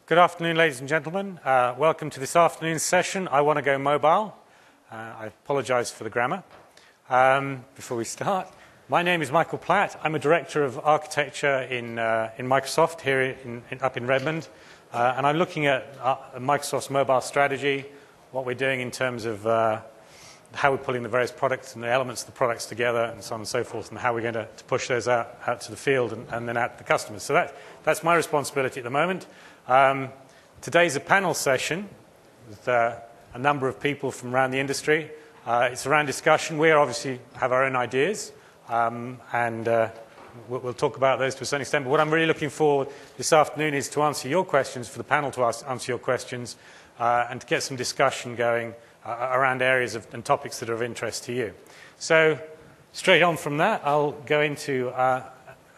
Good afternoon, ladies and gentlemen. Welcome to this afternoon's session, I Want to Go Mobile. I apologize for the grammar. Before we start, my name is Michael Platt. I'm a Director of Architecture in Microsoft here up in Redmond. And I'm looking at Microsoft's mobile strategy, what we're doing in terms of how we're pulling the various products and the elements of the products together and so on and so forth, and how we're going to push those out to the field and then out to the customers. So that's my responsibility at the moment. Today's a panel session with a number of people from around the industry. It's around discussion. We obviously have our own ideas, and we'll talk about those to a certain extent. But what I'm really looking for this afternoon is to answer your questions, for the panel to answer your questions, and to get some discussion going around areas and topics that are of interest to you. So straight on from that, I'll go into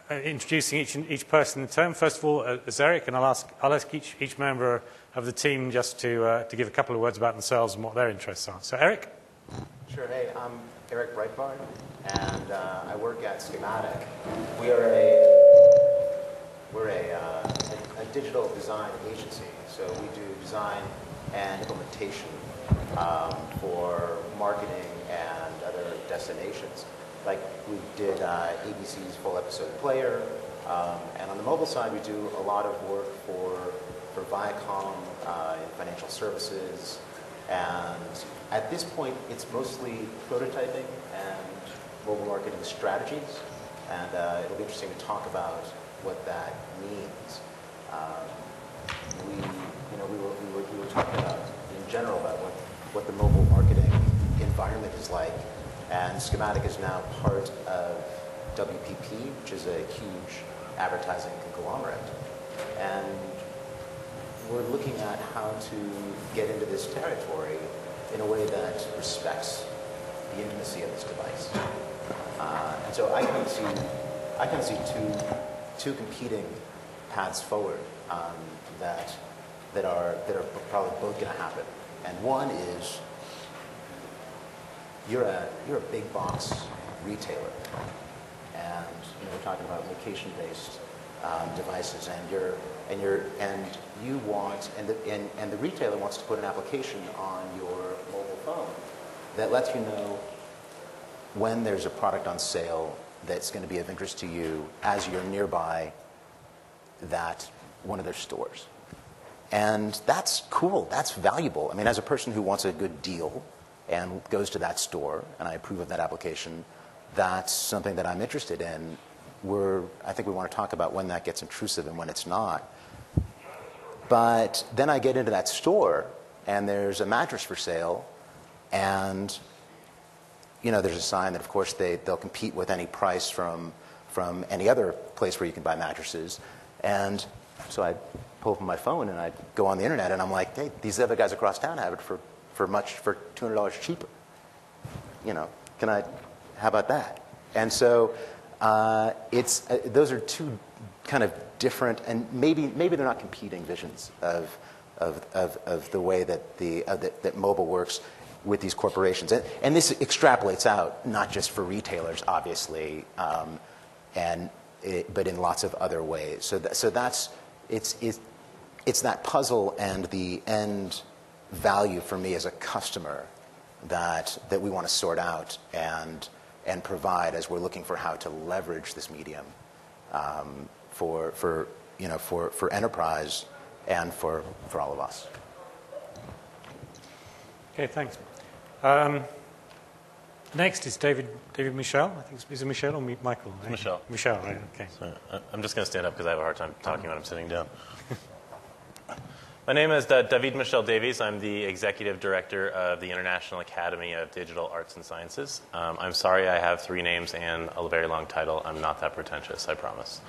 introducing each person in turn. First of all, as Eric, and I'll ask each member of the team just to give a couple of words about themselves and what their interests are. So, Eric? Sure. Hey, I'm Eric Breitbart, and I work at Schematic. We're a digital design agency, so we do design and implementation for marketing and other destinations. Like we did ABC's full episode player, and on the mobile side we do a lot of work for Viacom in financial services, and at this point it's mostly prototyping and mobile marketing strategies, and it'll be interesting to talk about what that means. We were talking about in general about what the mobile marketing environment is like. And Schematic is now part of WPP, which is a huge advertising conglomerate. And we're looking at how to get into this territory in a way that respects the intimacy of this device. And so I can see two competing paths forward that are probably both going to happen. And one is you're a big box retailer, and we're talking about location-based devices, and the retailer wants to put an application on your mobile phone that lets you know when there's a product on sale that's going to be of interest to you as you're nearby that one of their stores. And that's cool. That's valuable. I mean, as a person who wants a good deal and goes to that store, and I approve of that application, that's something that I'm interested in. I think we want to talk about when that gets intrusive and when it's not. But then I get into that store, and there's a mattress for sale, and there's a sign that, of course, they'll compete with any price from any other place where you can buy mattresses. And so I pull up my phone, and I go on the internet, and I'm like, hey, these other guys across town have it for $200 cheaper. How about that? And so those are two kind of different, and maybe they're not competing visions of the way that that mobile works with these corporations. And this extrapolates out not just for retailers, obviously, but in lots of other ways. So that's it's that puzzle and the end value for me as a customer that we want to sort out and provide as we're looking for how to leverage this medium for enterprise and for all of us. Okay, thanks. Next is David Michel. I think is it Michel or Michael? Michel. Michel, right? Okay. So, I'm just going to stand up because I have a hard time talking when I'm sitting down. My name is David Michel Davies. I'm the Executive Director of the International Academy of Digital Arts and Sciences. I'm sorry I have 3 names and a very long title. I'm not that pretentious, I promise.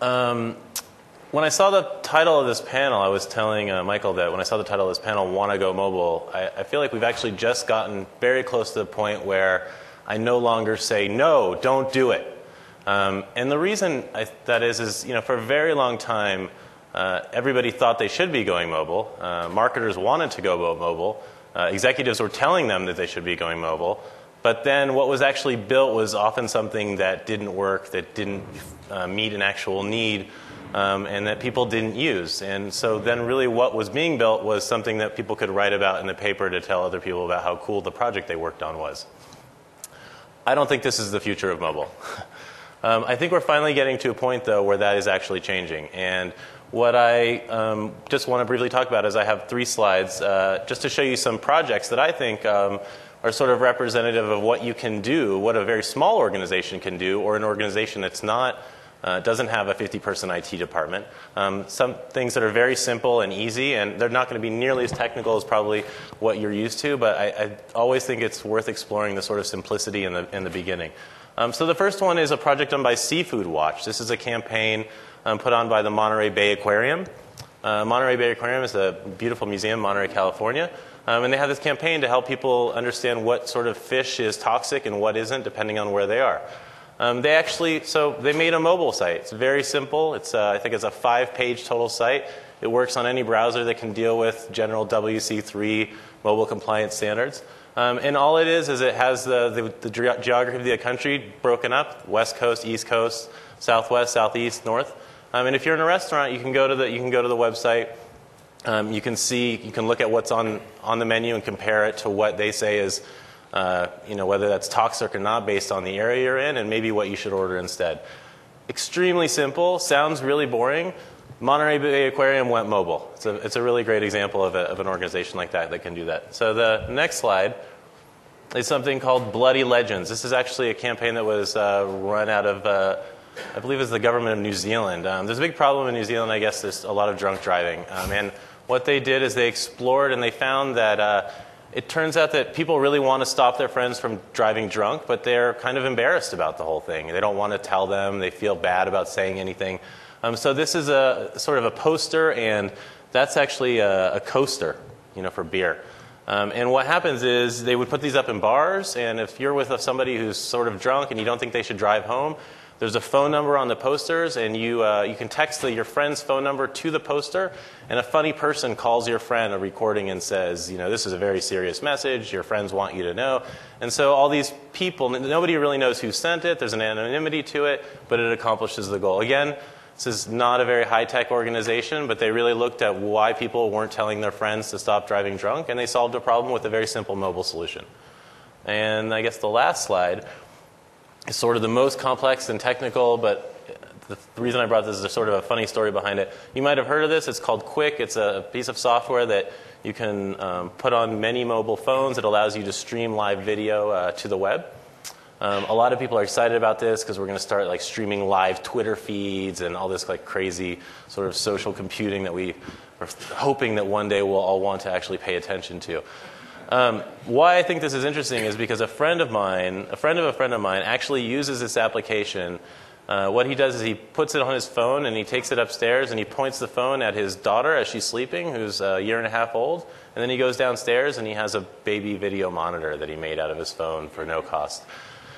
When I saw the title of this panel, I was telling Michael that when I saw the title of this panel, Want to Go Mobile, I feel like we've actually just gotten very close to the point where I no longer say, no, don't do it. And the reason that is for a very long time, everybody thought they should be going mobile. Marketers wanted to go mobile. Executives were telling them that they should be going mobile. But then what was actually built was often something that didn't work, that didn't meet an actual need. and that people didn't use. And so then really what was being built was something that people could write about in the paper to tell other people about how cool the project they worked on was. I don't think this is the future of mobile. I think we're finally getting to a point, though, where that is actually changing. And what I just want to briefly talk about is I have 3 slides just to show you some projects that I think are sort of representative of what you can do, what a very small organization can do, or an organization that's not doesn't have a 50-person IT department. Some things that are very simple and easy, and they're not going to be nearly as technical as probably what you're used to, but I always think it's worth exploring the sort of simplicity in the beginning. So the first one is a project done by Seafood Watch. This is a campaign put on by the Monterey Bay Aquarium. Monterey Bay Aquarium is a beautiful museum in Monterey, California. And they have this campaign to help people understand what sort of fish is toxic and what isn't, depending on where they are. They made a mobile site. It's very simple. I think it's a 5-page total site. It works on any browser that can deal with general WC3 mobile compliance standards. And all it is it has the geography of the country broken up: West Coast, East Coast, Southwest, Southeast, North. And if you're in a restaurant, you can go to the website. You can look at what's on the menu and compare it to what they say is, whether that's toxic or not based on the area you're in, and maybe what you should order instead. Extremely simple. Sounds really boring. Monterey Bay Aquarium went mobile. It's a really great example of an organization like that can do that. So the next slide is something called Bloody Legends. This is actually a campaign that was run out of, I believe it's the government of New Zealand. There's a big problem in New Zealand, I guess. There's a lot of drunk driving. And what they did is they explored and they found that it turns out that people really want to stop their friends from driving drunk, but they're kind of embarrassed about the whole thing. They don't want to tell them. They feel bad about saying anything. So this is a sort of a poster, and that's actually a coaster, for beer. And what happens is they would put these up in bars, and if you're with somebody who's sort of drunk and you don't think they should drive home, there's a phone number on the posters, and you can text your friend's phone number to the poster, and a funny person calls your friend a recording and says, this is a very serious message, your friends want you to know. And so all these people, nobody really knows who sent it, there's an anonymity to it, but it accomplishes the goal. Again, this is not a very high-tech organization, but they really looked at why people weren't telling their friends to stop driving drunk, and they solved a problem with a very simple mobile solution. And I guess the last slide is sort of the most complex and technical, but the reason I brought this is sort of a funny story behind it. You might have heard of this. It's called Quick. It's a piece of software that you can put on many mobile phones. It allows you to stream live video to the web. A lot of people are excited about this because we're going to start streaming live Twitter feeds and all this crazy sort of social computing that we are hoping that one day we'll all want to actually pay attention to. Why I think this is interesting is because a friend of a friend of mine actually uses this application. What he does is he puts it on his phone and he takes it upstairs and he points the phone at his daughter as she's sleeping, who's a year and a half old, and then he goes downstairs and he has a baby video monitor that he made out of his phone for no cost.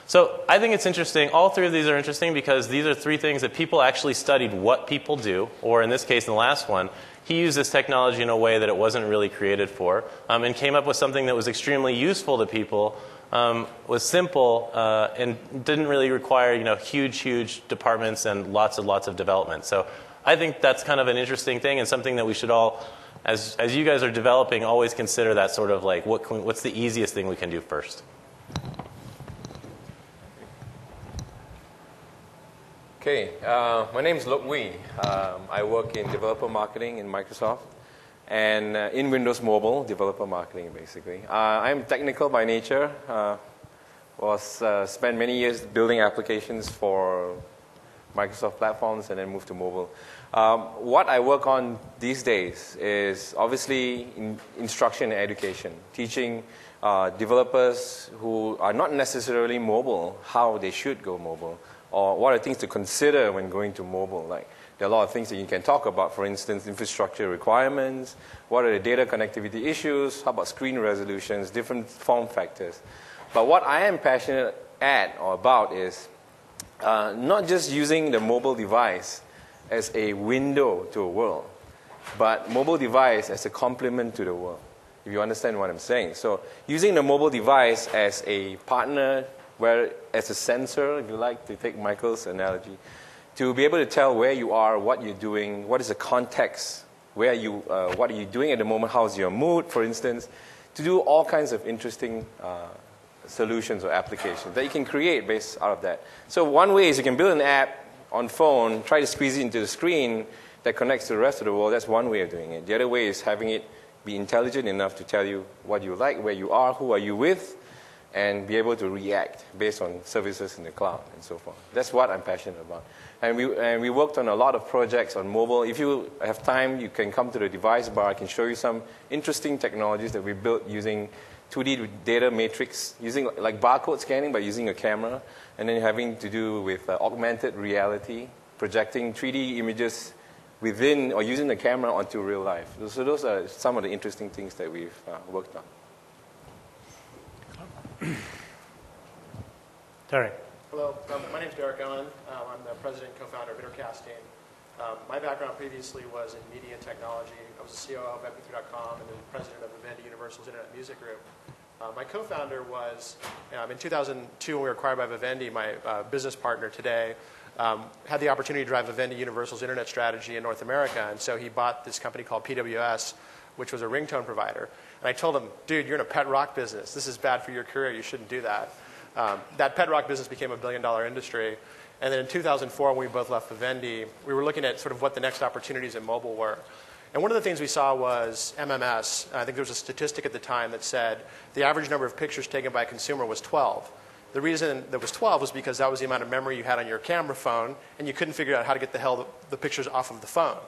So I think it's interesting. All 3 of these are interesting because these are 3 things that people actually studied what people do, or in this case, in the last one, he used this technology in a way that it wasn't really created for, and came up with something that was extremely useful to people, was simple, and didn't really require huge departments and lots of development. So I think that's kind of an interesting thing and something that we should all, as you guys are developing, always consider that sort of what's the easiest thing we can do first. Okay, my name is Lok Wee. I work in developer marketing in Microsoft and in Windows Mobile, developer marketing basically. I'm technical by nature. Spent many years building applications for Microsoft platforms and then moved to mobile. What I work on these days is obviously instruction and education, teaching developers who are not necessarily mobile how they should go mobile, or what are things to consider when going to mobile. There are a lot of things that you can talk about, for instance, infrastructure requirements, what are the data connectivity issues, how about screen resolutions, different form factors. But what I am passionate about is not just using the mobile device as a window to a world, but mobile device as a complement to the world, if you understand what I'm saying. So using the mobile device as a partner, where as a sensor, if you like to take Michael's analogy, to be able to tell where you are, what you're doing, what is the context, what are you doing at the moment, how's your mood, for instance, to do all kinds of interesting solutions or applications that you can create based out of that. So one way is you can build an app on phone, try to squeeze it into the screen that connects to the rest of the world. That's one way of doing it. The other way is having it be intelligent enough to tell you what you like, where you are, who are you with, and be able to react based on services in the cloud and so forth. That's what I'm passionate about. And we worked on a lot of projects on mobile. If you have time, you can come to the device bar. I can show you some interesting technologies that we built using 2D data matrix, using like barcode scanning, but using a camera, and then having to do with augmented reality, projecting 3D images within or using the camera onto real life. So those are some of the interesting things that we've worked on. Derek. Hello, my name is Derek Owen. I'm the president and co-founder of Intercasting. My background previously was in media and technology. I was the COO of MP3.com and the president of Vivendi Universal's Internet Music Group. My co-founder was, in 2002 when we were acquired by Vivendi, my business partner today had the opportunity to drive Vivendi Universal's internet strategy in North America. And so he bought this company called PWS, which was a ringtone provider. And I told him, dude, you're in a pet rock business. This is bad for your career. You shouldn't do that. That pet rock business became a billion-dollar industry. And then in 2004, when we both left Vivendi, we were looking at sort of what the next opportunities in mobile were. And one of the things we saw was MMS. I think there was a statistic at the time that said the average number of pictures taken by a consumer was 12. The reason that was 12 was because that was the amount of memory you had on your camera phone, and you couldn't figure out how to get the pictures off of the phone.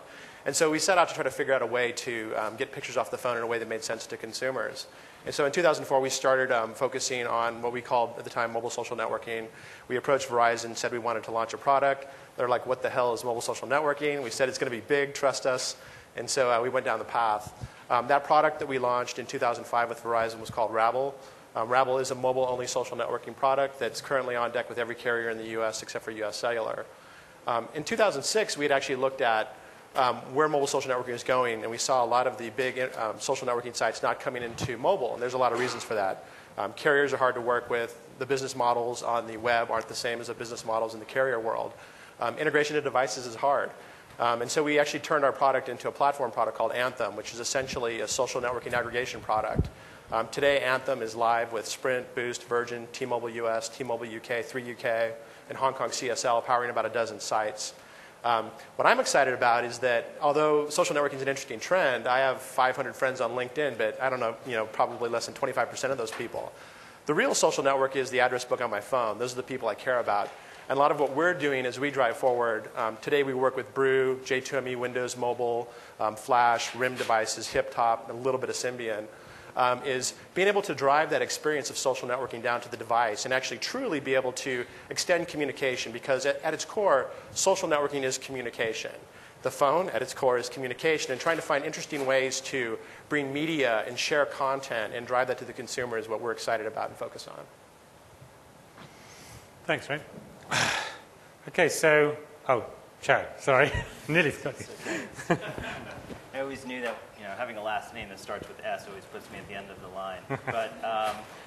And so we set out to try to figure out a way to get pictures off the phone in a way that made sense to consumers. And so in 2004, we started focusing on what we called at the time mobile social networking. We approached Verizon, said we wanted to launch a product. They're like, what the hell is mobile social networking? We said it's going to be big, trust us. And so we went down the path. That product that we launched in 2005 with Verizon was called Rabble. Rabble is a mobile-only social networking product that's currently on deck with every carrier in the US except for US Cellular. In 2006, we had actually looked at where mobile social networking is going, and we saw a lot of the big social networking sites not coming into mobile, and there's a lot of reasons for that. Carriers are hard to work with. The business models on the web aren't the same as the business models in the carrier world. Integration to devices is hard. And so we actually turned our product into a platform product called Anthem, which is essentially a social networking aggregation product. Today, Anthem is live with Sprint, Boost, Virgin, T-Mobile US, T-Mobile UK, 3UK, and Hong Kong CSL, powering about a dozen sites. What I'm excited about is that although social networking is an interesting trend, I have 500 friends on LinkedIn, but I don't know, probably less than 25% of those people. The real social network is the address book on my phone. Those are the people I care about. And a lot of what we're doing as we drive forward, today we work with Brew, J2ME, Windows Mobile, Flash, RIM devices, HipTop, and a little bit of Symbian, is being able to drive that experience of social networking down to the device and actually truly be able to extend communication, because at its core, social networking is communication. The phone, at its core, is communication, and trying to find interesting ways to bring media and share content and drive that to the consumer is what we're excited about and focus on. Thanks, Ray. Okay, so, Chad, sorry. Nearly forgot you. I always knew that having a last name that starts with S always puts me at the end of the line. But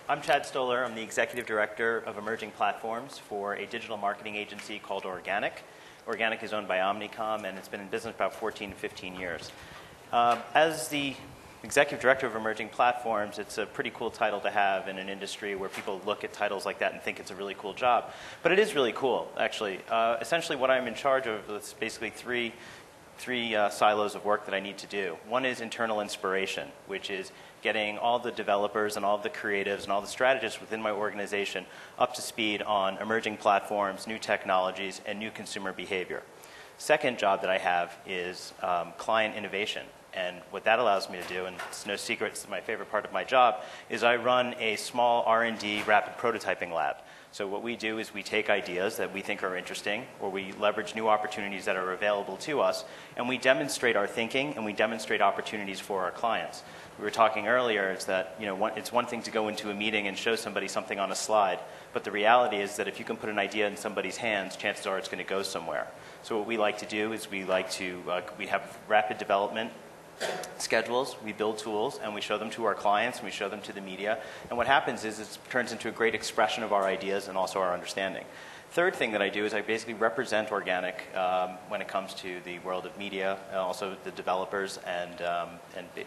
I'm Chad Stoller. I'm the Executive Director of Emerging Platforms for a digital marketing agency called Organic. Organic is owned by Omnicom, and it's been in business about 14 to 15 years. As the Executive Director of Emerging Platforms, it's a pretty cool title to have in an industry where people look at titles like that and think it's a really cool job. But it is really cool, actually. Essentially, what I'm in charge of is basically three silos of work that I need to do. One is internal inspiration, which is getting all the developers and all the creatives and all the strategists within my organization up to speed on emerging platforms, new technologies, and new consumer behavior. Second job that I have is client innovation. And what that allows me to do, and it's no secret, it's my favorite part of my job, is I run a small R&D rapid prototyping lab. So what we do is we take ideas that we think are interesting, or we leverage new opportunities that are available to us, and we demonstrate our thinking, and we demonstrate opportunities for our clients. We were talking earlier, is that it's one thing to go into a meeting and show somebody something on a slide, but the reality is that if you can put an idea in somebody's hands, chances are it's going to go somewhere. So what we like to do is we have rapid development schedules, we build tools, and we show them to our clients, and we show them to the media. And what happens is it turns into a great expression of our ideas and also our understanding. Third thing that I do is I basically represent organic when it comes to the world of media, and also the developers, and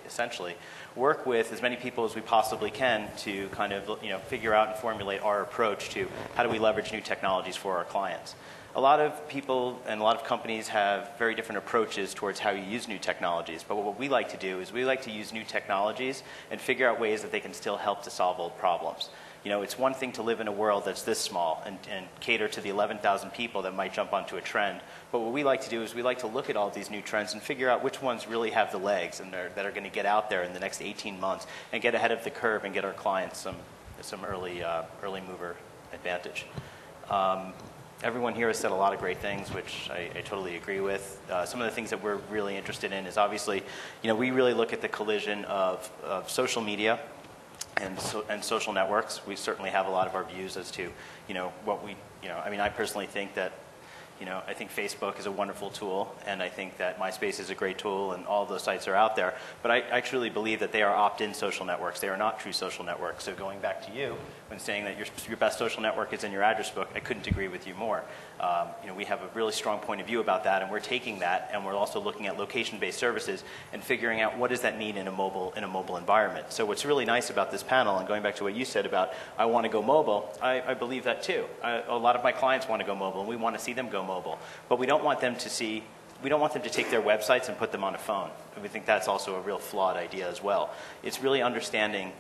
essentially work with as many people as we possibly can to kind of figure out and formulate our approach to how do we leverage new technologies for our clients. A lot of people and a lot of companies have very different approaches towards how you use new technologies, but what we like to do is we like to use new technologies and figure out ways that they can still help to solve old problems. It's one thing to live in a world that's this small and cater to the 11,000 people that might jump onto a trend, but what we like to do is we like to look at all these new trends and figure out which ones really have the legs and that are going to get out there in the next 18 months and get ahead of the curve and get our clients some early mover advantage. Everyone here has said a lot of great things, which I totally agree with. Some of the things that we're really interested in is obviously, we really look at the collision of social media and social networks. We certainly have a lot of our views as to, I personally think that, I think Facebook is a wonderful tool, and I think that MySpace is a great tool, and all of those sites are out there. But I truly believe that they are opt-in social networks. They are not true social networks. So going back to you, when saying that your best social network is in your address book, I couldn't agree with you more. We have a really strong point of view about that, and we're taking that, and we're also looking at location-based services and figuring out what does that mean in a mobile environment. So what's really nice about this panel, and going back to what you said about I want to go mobile, I believe that too. A lot of my clients want to go mobile, and we want to see them go mobile, but we don't want them to take their websites and put them on a phone. And we think that's also a real flawed idea as well. It's really understanding,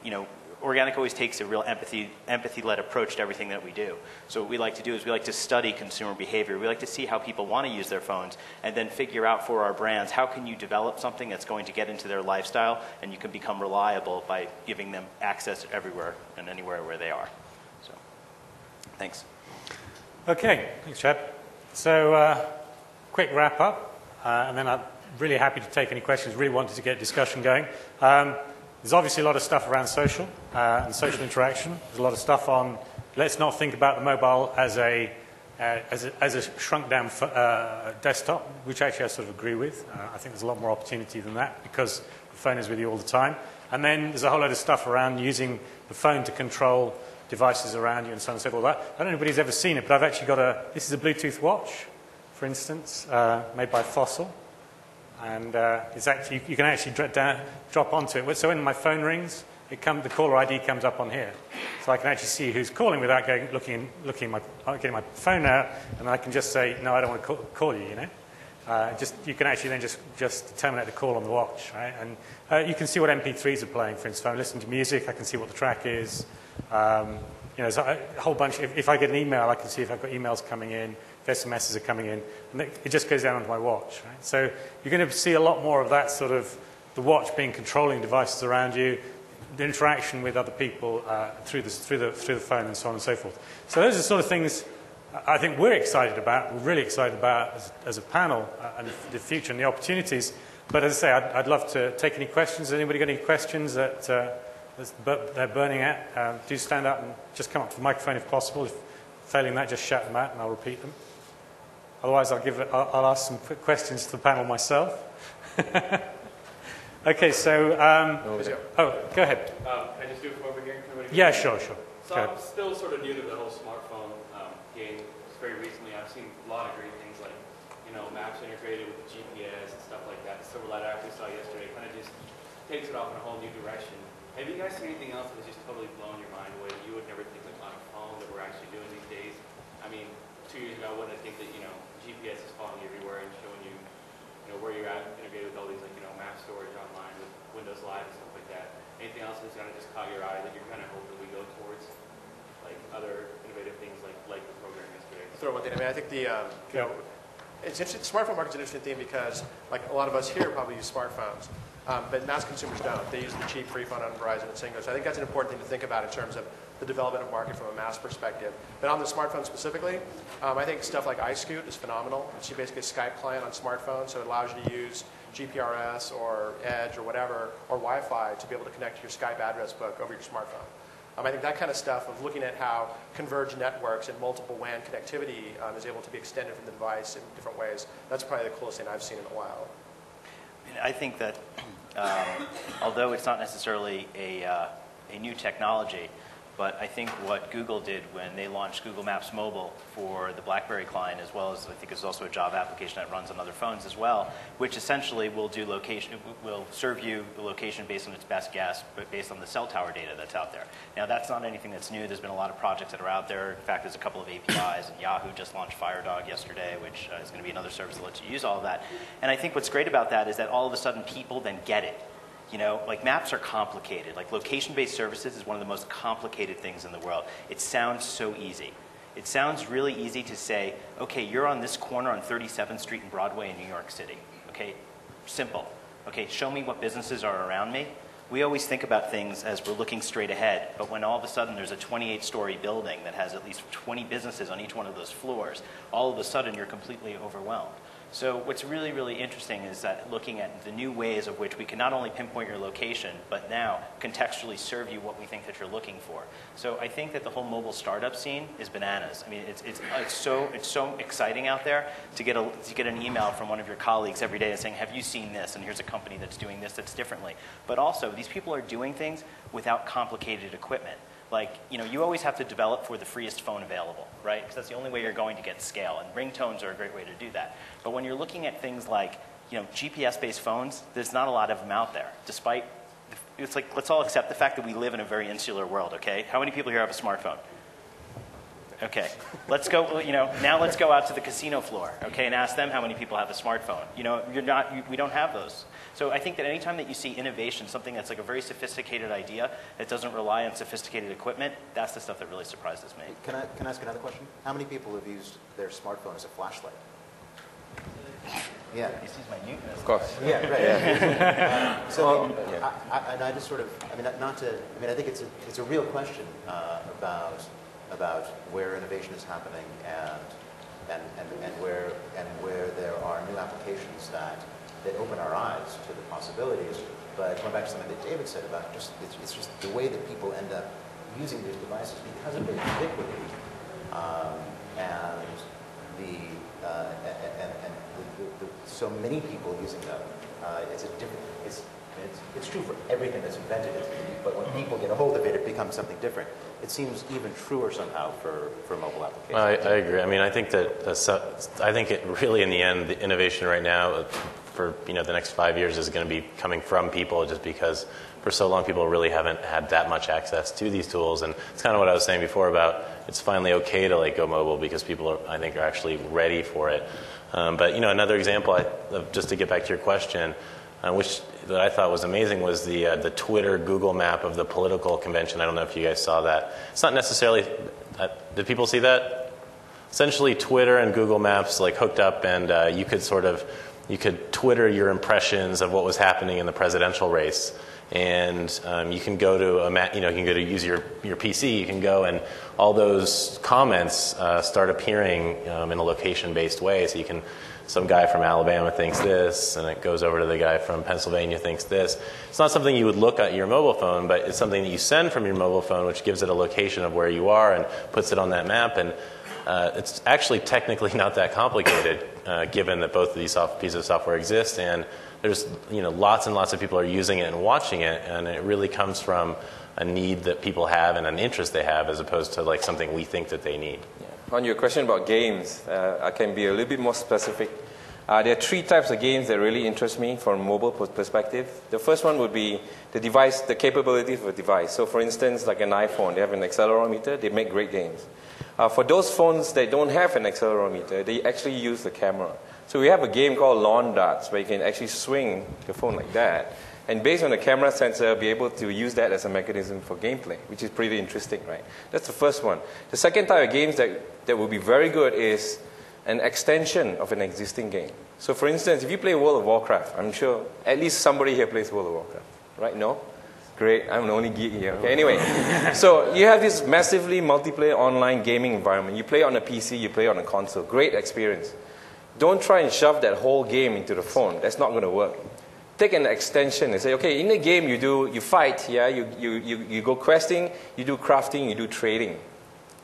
organic always takes a real empathy-led approach to everything that we do. So what we like to do is we like to study consumer behavior. We like to see how people want to use their phones and then figure out for our brands, how can you develop something that's going to get into their lifestyle and you can become reliable by giving them access everywhere and anywhere where they are. So, thanks. Okay, thanks, Chad. So, quick wrap up, and then I'm really happy to take any questions. Really wanted to get discussion going. There's obviously a lot of stuff around social and social interaction. There's a lot of stuff on. Let's not think about the mobile as a shrunk down desktop, which actually I sort of agree with. I think there's a lot more opportunity than that because the phone is with you all the time. And then there's a whole load of stuff around using the phone to control devices around you and so on and so forth. I don't know if anybody's ever seen it, but I've actually got this is a Bluetooth watch, for instance, made by Fossil. And it's actually, you can actually drop onto it. So when my phone rings, the caller ID comes up on here. So I can actually see who's calling without getting my phone out, and I can just say, no, I don't want to call you, you can actually then just terminate the call on the watch, right? And you can see what MP3s are playing, for instance. If I'm listening to music, I can see what the track is. There's a whole bunch. If I get an email, I can see if I've got emails coming in, if SMSs are coming in, and it just goes down onto my watch, right? So you're going to see a lot more of that sort of the watch being controlling devices around you, the interaction with other people through the phone, and so on and so forth. So those are the sort of things I think we're excited about. We're really excited about as a panel and the future and the opportunities. But as I say, I'd love to take any questions. Has anybody got any questions that they're burning at? Do stand up and just come up to the microphone if possible. If failing that, just shout them out and I'll repeat them. Otherwise, I'll ask some quick questions to the panel myself. Okay, so go ahead. Can I just do it from over here? Yeah, sure. So I'm still sort of new to the whole smartphone game. Just very recently, I've seen a lot of great things like, maps integrated with GPS and stuff like that. The Silverlight I actually saw yesterday kind of just takes it off in a whole new direction. Have you guys seen anything else that has just totally blown your mind away that you would never think like on a phone that we're actually doing these days? I mean, 2 years ago, I wouldn't think that, GPS is following you everywhere and showing you, where you're at, integrated with all these, map storage online with Windows Live and stuff like that. Anything else that's going to just caught your eye that you're kind of hoping we go towards, like other innovative things like the program yesterday? I'll throw one thing. I think it's interesting. The smartphone market's an interesting thing because, like a lot of us here, probably use smartphones, but mass consumers don't. They use the cheap free phone on Verizon and Singo. So I think that's an important thing to think about in terms of the development of market from a mass perspective. But on the smartphone specifically, I think stuff like iScoot is phenomenal. It's basically a Skype client on smartphone, so it allows you to use GPRS or Edge or whatever, or Wi-Fi to be able to connect to your Skype address book over your smartphone. I think that kind of stuff of looking at how converged networks and multiple WAN connectivity is able to be extended from the device in different ways, that's probably the coolest thing I've seen in a while. I think that although it's not necessarily a new technology, But I think what Google did when they launched Google Maps Mobile for the BlackBerry client, as well as I think there's also a Java application that runs on other phones as well, which essentially will do location, will serve you the location based on its best guess, but based on the cell tower data that's out there. Now that's not anything that's new. There's been a lot of projects that are out there. In fact, there's a couple of APIs, and Yahoo just launched FireDog yesterday, which is going to be another service that lets you use all of that. And I think what's great about that is that all of a sudden people then get it. You know, like maps are complicated. Like location-based services is one of the most complicated things in the world. It sounds so easy. It sounds really easy to say, okay, you're on this corner on 37th Street and Broadway in New York City. Okay, simple. Okay, show me what businesses are around me. We always think about things as we're looking straight ahead, but when all of a sudden there's a 28-story building that has at least 20 businesses on each one of those floors, all of a sudden you're completely overwhelmed. So what's really, really interesting is that looking at the new ways of which we can not only pinpoint your location, but now contextually serve you what we think that you're looking for. So I think that the whole mobile startup scene is bananas. I mean, it's so exciting out there to get an email from one of your colleagues every day saying, have you seen this? And here's a company that's doing this that's differently. But also, these people are doing things without complicated equipment. Like, you know, you always have to develop for the freest phone available, right? Because that's the only way you're going to get scale. And ringtones are a great way to do that. But when you're looking at things like, you know, GPS-based phones, there's not a lot of them out there. Despite, it's like, let's all accept the fact that we live in a very insular world, okay? How many people here have a smartphone? Okay, let's go, you know, now let's go out to the casino floor, okay, and ask them how many people have a smartphone. You know, we don't have those. So I think that anytime that you see innovation, something that's like a very sophisticated idea that doesn't rely on sophisticated equipment, that's the stuff that really surprises me. Can I ask another question? How many people have used their smartphone as a flashlight? Yeah. This is my new. Of course. Yeah, right. Yeah. And I just sort of, I mean, I think it's a real question about where innovation is happening and where there are new applications that open our eyes to the possibilities. But going back to something that David said about it's just the way that people end up using these devices because of their ubiquity and so many people using them. It's true for everything that's invented, but when people get a hold of it, it becomes something different. It seems even truer somehow for mobile applications. I agree. I mean, I think I think it really, in the end, the innovation right now for the next 5 years is going to be coming from people, just because for so long people really haven't had that much access to these tools. And it's kind of what I was saying before about it's finally okay to go mobile because people I think are actually ready for it. But another example, just to get back to your question, which that I thought was amazing, was the Twitter Google map of the political convention. I don't know if you guys saw that. It's not necessarily. Did people see that? Essentially, Twitter and Google Maps hooked up, and you could Twitter your impressions of what was happening in the presidential race. And you can go to you can go to use your PC. You can go, and all those comments start appearing in a location-based way. So you can. Some guy from Alabama thinks this, and it goes over to the guy from Pennsylvania thinks this. It's not something you would look at your mobile phone, but it's something that you send from your mobile phone, which gives it a location of where you are and puts it on that map. And it's actually technically not that complicated, given that both of these pieces of software exist. And there's lots and lots of people are using it and watching it, and it really comes from a need that people have and an interest they have, as opposed to something we think that they need. Yeah. On your question about games, I can be a little bit more specific. There are three types of games that really interest me from a mobile perspective. The first one would be the device, the capability of a device. So for instance, like an iPhone, they have an accelerometer, they make great games. For those phones that don't have an accelerometer, they actually use the camera. So we have a game called Lawn Darts, where you can actually swing the phone like that. And based on the camera sensor, be able to use that as a mechanism for gameplay, which is pretty interesting, right? That's the first one. The second type of games that will be very good is an extension of an existing game. So for instance, if you play World of Warcraft, I'm sure at least somebody here plays World of Warcraft, right? No? Great, I'm the only geek here. Okay, anyway, so you have this massively multiplayer online gaming environment. You play on a PC, you play on a console. Great experience. Don't try and shove that whole game into the phone. That's not going to work. Take an extension and say, okay, in the game you fight, yeah, you go questing, you do crafting, you do trading.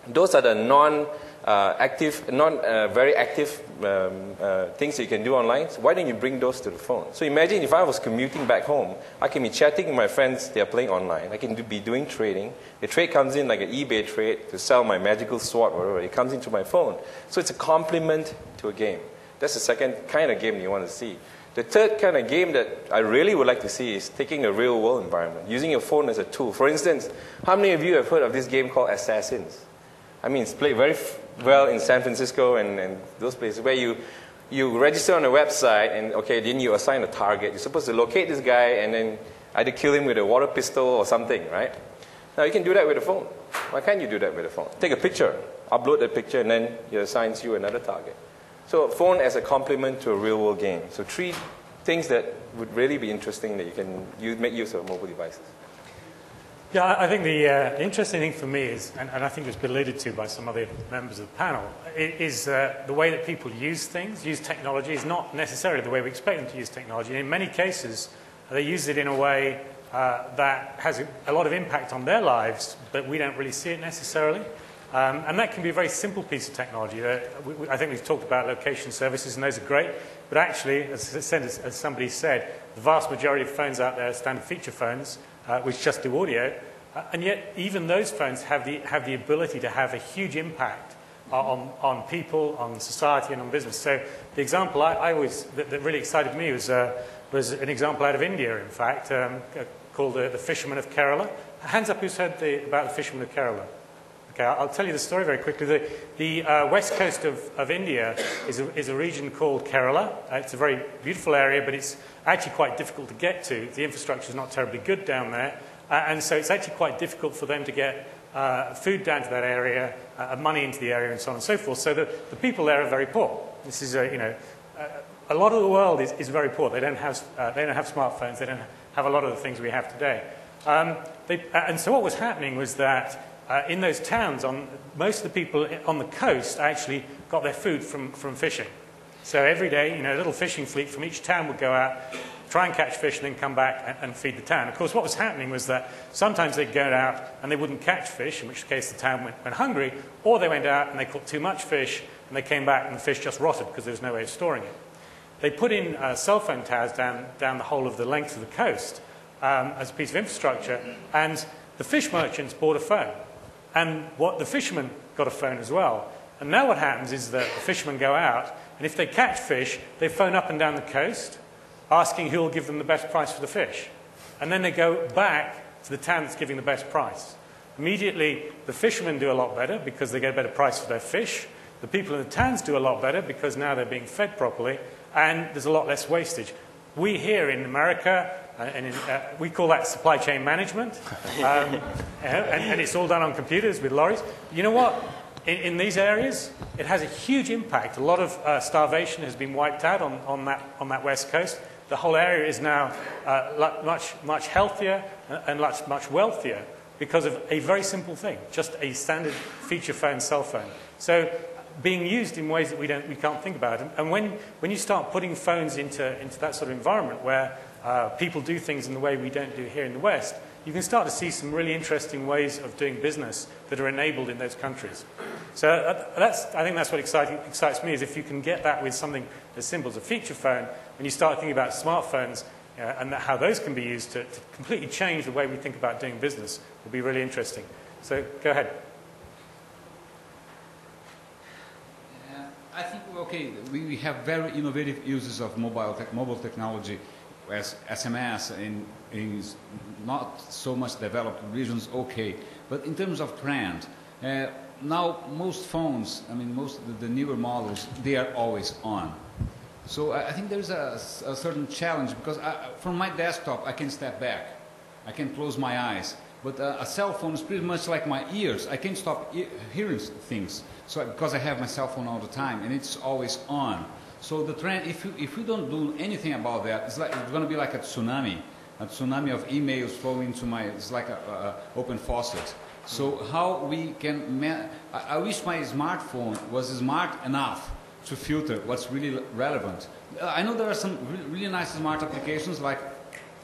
Those are the very active things that you can do online. So why don't you bring those to the phone? So imagine if I was commuting back home, I can be chatting with my friends, they are playing online. I can be doing trading. The trade comes in like an eBay trade to sell my magical sword or whatever. It comes into my phone. So it's a complement to a game. That's the second kind of game you want to see. The third kind of game that I really would like to see is taking a real world environment, using your phone as a tool. For instance, how many of you have heard of this game called Assassins? I mean, it's played very well in San Francisco and those places where you register on a website and, okay, then you assign a target. You're supposed to locate this guy and then either kill him with a water pistol or something, right? Now, you can do that with a phone. Why can't you do that with a phone? Take a picture, upload that picture, and then it assigns you another target. So a phone as a complement to a real-world game. So 3 things that would really be interesting that you can make use of mobile devices. Yeah, I think the interesting thing for me is, and I think it's been alluded to by some other members of the panel, is the way that people use things, use technology, is not necessarily the way we expect them to use technology. In many cases, they use it in a way that has a lot of impact on their lives, but we don't really see it necessarily. And that can be a very simple piece of technology. I think we've talked about location services, and those are great. But actually, as somebody said, the vast majority of phones out there are standard feature phones, which just do audio. And yet, even those phones have the ability to have a huge impact on people, on society, and on business. So the example that really excited me was an example out of India, in fact, called the Fishermen of Kerala. Hands up who's heard about the Fishermen of Kerala? Okay, I'll tell you the story very quickly. The west coast of India is a region called Kerala. It's a very beautiful area, but it's actually quite difficult to get to. The infrastructure is not terribly good down there, and so it's actually quite difficult for them to get food down to that area, money into the area, and so on and so forth. So the people there are very poor. This is a lot of the world is very poor. They don't have smartphones. They don't have a lot of the things we have today. And so what was happening was that in those towns, most of the people on the coast actually got their food from fishing. So every day, a little fishing fleet from each town would go out, try and catch fish, and then come back and feed the town. Of course, what was happening was that sometimes they'd go out and they wouldn't catch fish, in which case the town went hungry, or they went out and they caught too much fish, and they came back and the fish just rotted because there was no way of storing it. They put in cell phone towers down the whole of the length of the coast as a piece of infrastructure, and the fish merchants bought a phone. And the fishermen got a phone as well. And now what happens is that the fishermen go out, and if they catch fish, they phone up and down the coast, asking who will give them the best price for the fish. And then they go back to the town that's giving the best price. Immediately, the fishermen do a lot better because they get a better price for their fish. The people in the towns do a lot better because now they're being fed properly, and there's a lot less wastage. We here in America, we call that supply chain management, and it's all done on computers with lorries. You know what? In these areas, it has a huge impact. A lot of starvation has been wiped out on that west coast. The whole area is now much healthier and much wealthier because of a very simple thing, just a standard feature phone, cell phone. So being used in ways that we can't think about. And when you start putting phones into that sort of environment where people do things in the way we don't do here in the West, you can start to see some really interesting ways of doing business that are enabled in those countries. So I think that's what excites me, is if you can get that with something as simple as a feature phone, when you start thinking about smartphones and how those can be used to completely change the way we think about doing business, will be really interesting. So go ahead. I think, okay, we have very innovative uses of mobile technology as SMS in not so much developed regions, okay. But in terms of trend, now most phones, most of the newer models, they are always on. So I think there's a certain challenge because from my desktop, I can step back. I can close my eyes. But a cell phone is pretty much like my ears. I can't stop hearing things. So because I have my cell phone all the time and it's always on. So the trend, if you don't do anything about that, it's going to be like a tsunami of emails flowing into it's like a open faucet. So how we can, I wish my smartphone was smart enough to filter what's really relevant. I know there are some really nice smart applications like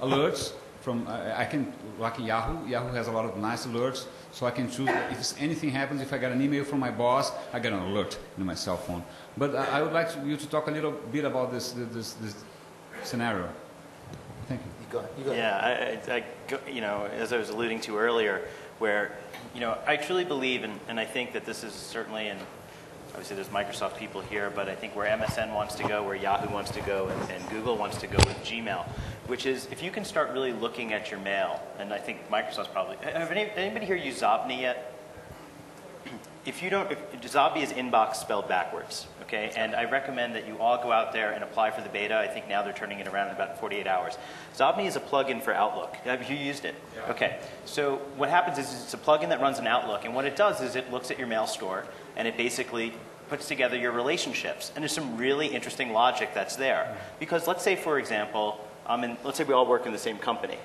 alerts from I can, like Yahoo. Yahoo has a lot of nice alerts, so I can choose if anything happens. If I get an email from my boss, I get an alert in my cell phone. But I would like you to talk a little bit about this scenario. Thank you. You go ahead. Yeah, as I was alluding to earlier, where, I truly believe, and I think that this is certainly, and obviously there's Microsoft people here, but I think where MSN wants to go, where Yahoo wants to go, and Google wants to go with Gmail, which is if you can start really looking at your mail, and I think Microsoft's probably, have anybody here used Zobni yet? If Zobni is inbox spelled backwards, okay? And I recommend that you all go out there and apply for the beta. I think now they're turning it around in about 48 hours. Zobni is a plugin for Outlook. Have you used it? Yeah. Okay. So what happens is it's a plugin that runs in Outlook, and what it does is it looks at your mail store, and it basically puts together your relationships. And there's some really interesting logic that's there. Because let's say, for example, let's say we all work in the same company.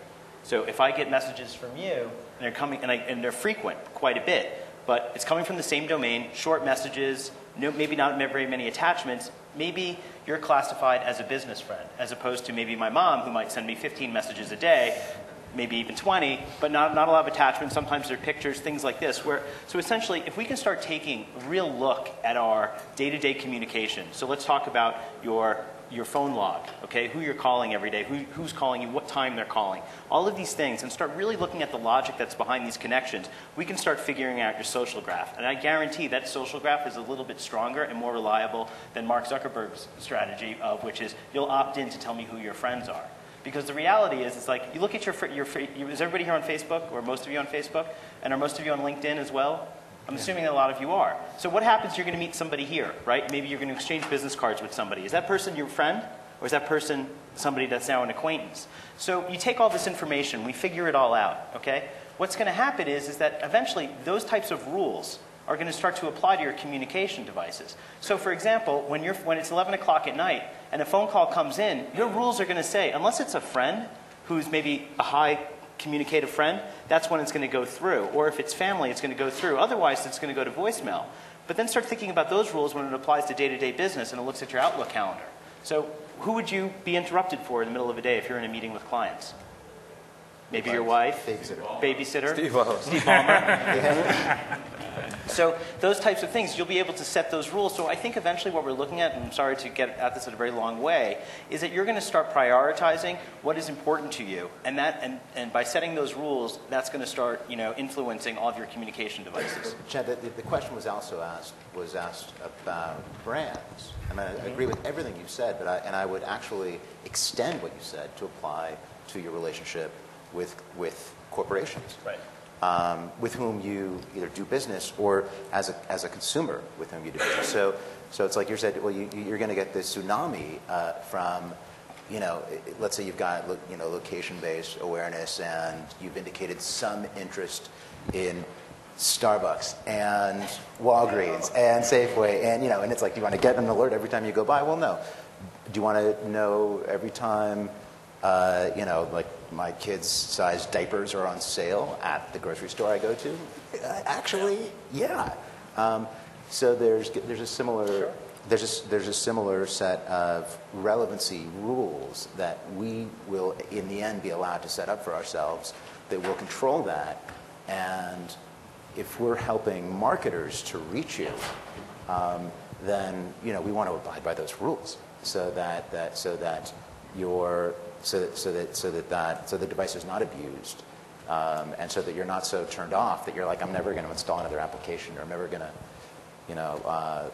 So if I get messages from you, and they're coming, and they're frequent, quite a bit, but it's coming from the same domain, short messages, maybe not very many attachments. Maybe you're classified as a business friend, as opposed to maybe my mom, who might send me 15 messages a day, maybe even 20, but not a lot of attachments. Sometimes they're pictures, things like this. So essentially, if we can start taking a real look at our day-to-day communication, so let's talk about your phone log, okay, who you're calling every day, who's calling you, what time they're calling, all of these things, and start really looking at the logic that's behind these connections, we can start figuring out your social graph. And I guarantee that social graph is a little bit stronger and more reliable than Mark Zuckerberg's strategy, which is you'll opt in to tell me who your friends are. Because the reality is, it's like, you look at is everybody here on Facebook, or most of you on Facebook, and are most of you on LinkedIn as well? I'm assuming that a lot of you are. So what happens, you're going to meet somebody here, right? Maybe you're going to exchange business cards with somebody. Is that person your friend? Or is that person somebody that's now an acquaintance? So you take all this information, we figure it all out, okay? What's going to happen is that eventually those types of rules are going to start to apply to your communication devices. So for example, when it's 11 o'clock at night and a phone call comes in, your rules are going to say, unless it's a friend who's maybe a high communicative friend, that's when it's going to go through. Or if it's family, it's going to go through. Otherwise, it's going to go to voicemail. But then start thinking about those rules when it applies to day-to-day business and it looks at your Outlook calendar. So who would you be interrupted for in the middle of a day if you're in a meeting with clients? Maybe your wife? Babysitter? Steve Ballmer. So those types of things, you'll be able to set those rules. So I think eventually what we're looking at, and I'm sorry to get at this in a very long way, is that you're going to start prioritizing what is important to you. And by setting those rules, that's going to start influencing all of your communication devices. Chad, the question was also asked about brands. And I agree with everything you said, but I would actually extend what you said to apply to your relationship with corporations. Right. With whom you either do business or as a consumer with whom you do business. So it's like you said, well, you're going to get this tsunami from, let's say you've got, location-based awareness and you've indicated some interest in Starbucks and Walgreens and Safeway and it's like, do you want to get an alert every time you go by? Well, no. Do you want to know every time, like my kids' size diapers are on sale at the grocery store I go to? Actually, yeah. So there's a similar there's a similar set of relevancy rules that we will in the end be allowed to set up for ourselves that will control that. And if we're helping marketers to reach you, then we want to abide by those rules so that the device is not abused, and so that you're not so turned off that you're like, I'm never going to install another application, or I'm never going to,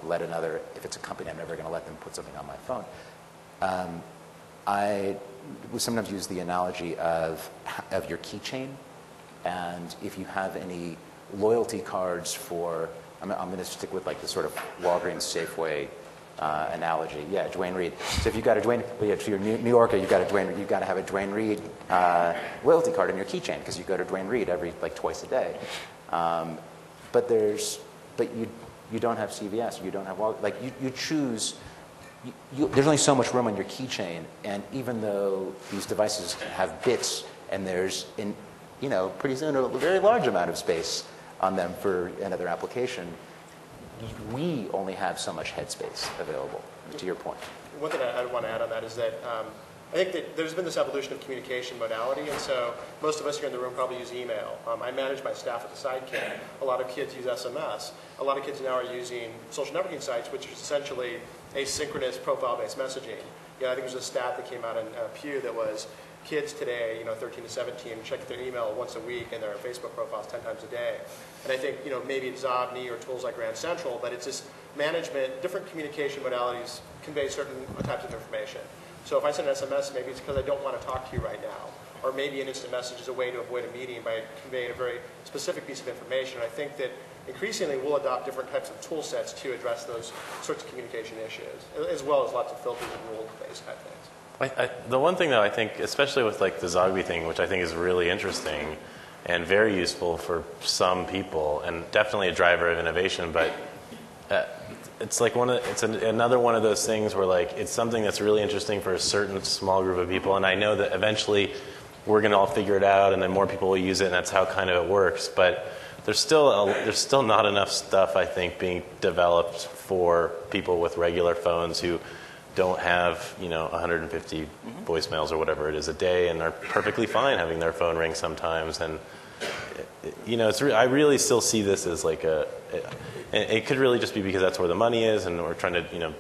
let another. If it's a company, I'm never going to let them put something on my phone. I would sometimes use the analogy of your keychain, and if you have any loyalty cards for, I'm going to stick with like the sort of Walgreens, Safeway. Analogy, yeah, Dwayne Reed. So if you've got a Dwayne, if you're New Yorker, you've got to have a Dwayne Reed loyalty card in your keychain because you go to Dwayne Reed twice a day. But you don't have CVS, you don't have you choose. There's only so much room on your keychain, and even though these devices have bits, and there's pretty soon a very large amount of space on them for another application. We only have so much headspace available, to your point. One thing I want to add on that is that I think that there's been this evolution of communication modality, and so most of us here in the room probably use email. I manage my staff at the Sidekick. A lot of kids use SMS. A lot of kids now are using social networking sites, which is essentially asynchronous profile-based messaging. I think there's a stat that came out in Pew that was kids today, 13 to 17, check their email once a week and their Facebook profiles 10 times a day. And I think, maybe it's Zobni or tools like Grand Central, but it's just management, different communication modalities convey certain types of information. So if I send an SMS, maybe it's because I don't want to talk to you right now. Or maybe an instant message is a way to avoid a meeting by conveying a very specific piece of information. I think that increasingly we'll adopt different types of tool sets to address those sorts of communication issues, as well as lots of filters and rule-based type things. The one thing that I think, especially with like the Zogby thing, which I think is really interesting and very useful for some people, and definitely a driver of innovation, but it's like another one of those things where like it's something that's really interesting for a certain small group of people, and I know that eventually we're going to all figure it out, and then more people will use it, and that's how kind of it works. But there's still not enough stuff, I think, being developed for people with regular phones who don't have 150 voicemails or whatever it is a day, and are perfectly fine having their phone ring sometimes. And I really still see this as like it could really just be because that's where the money is, and we're trying to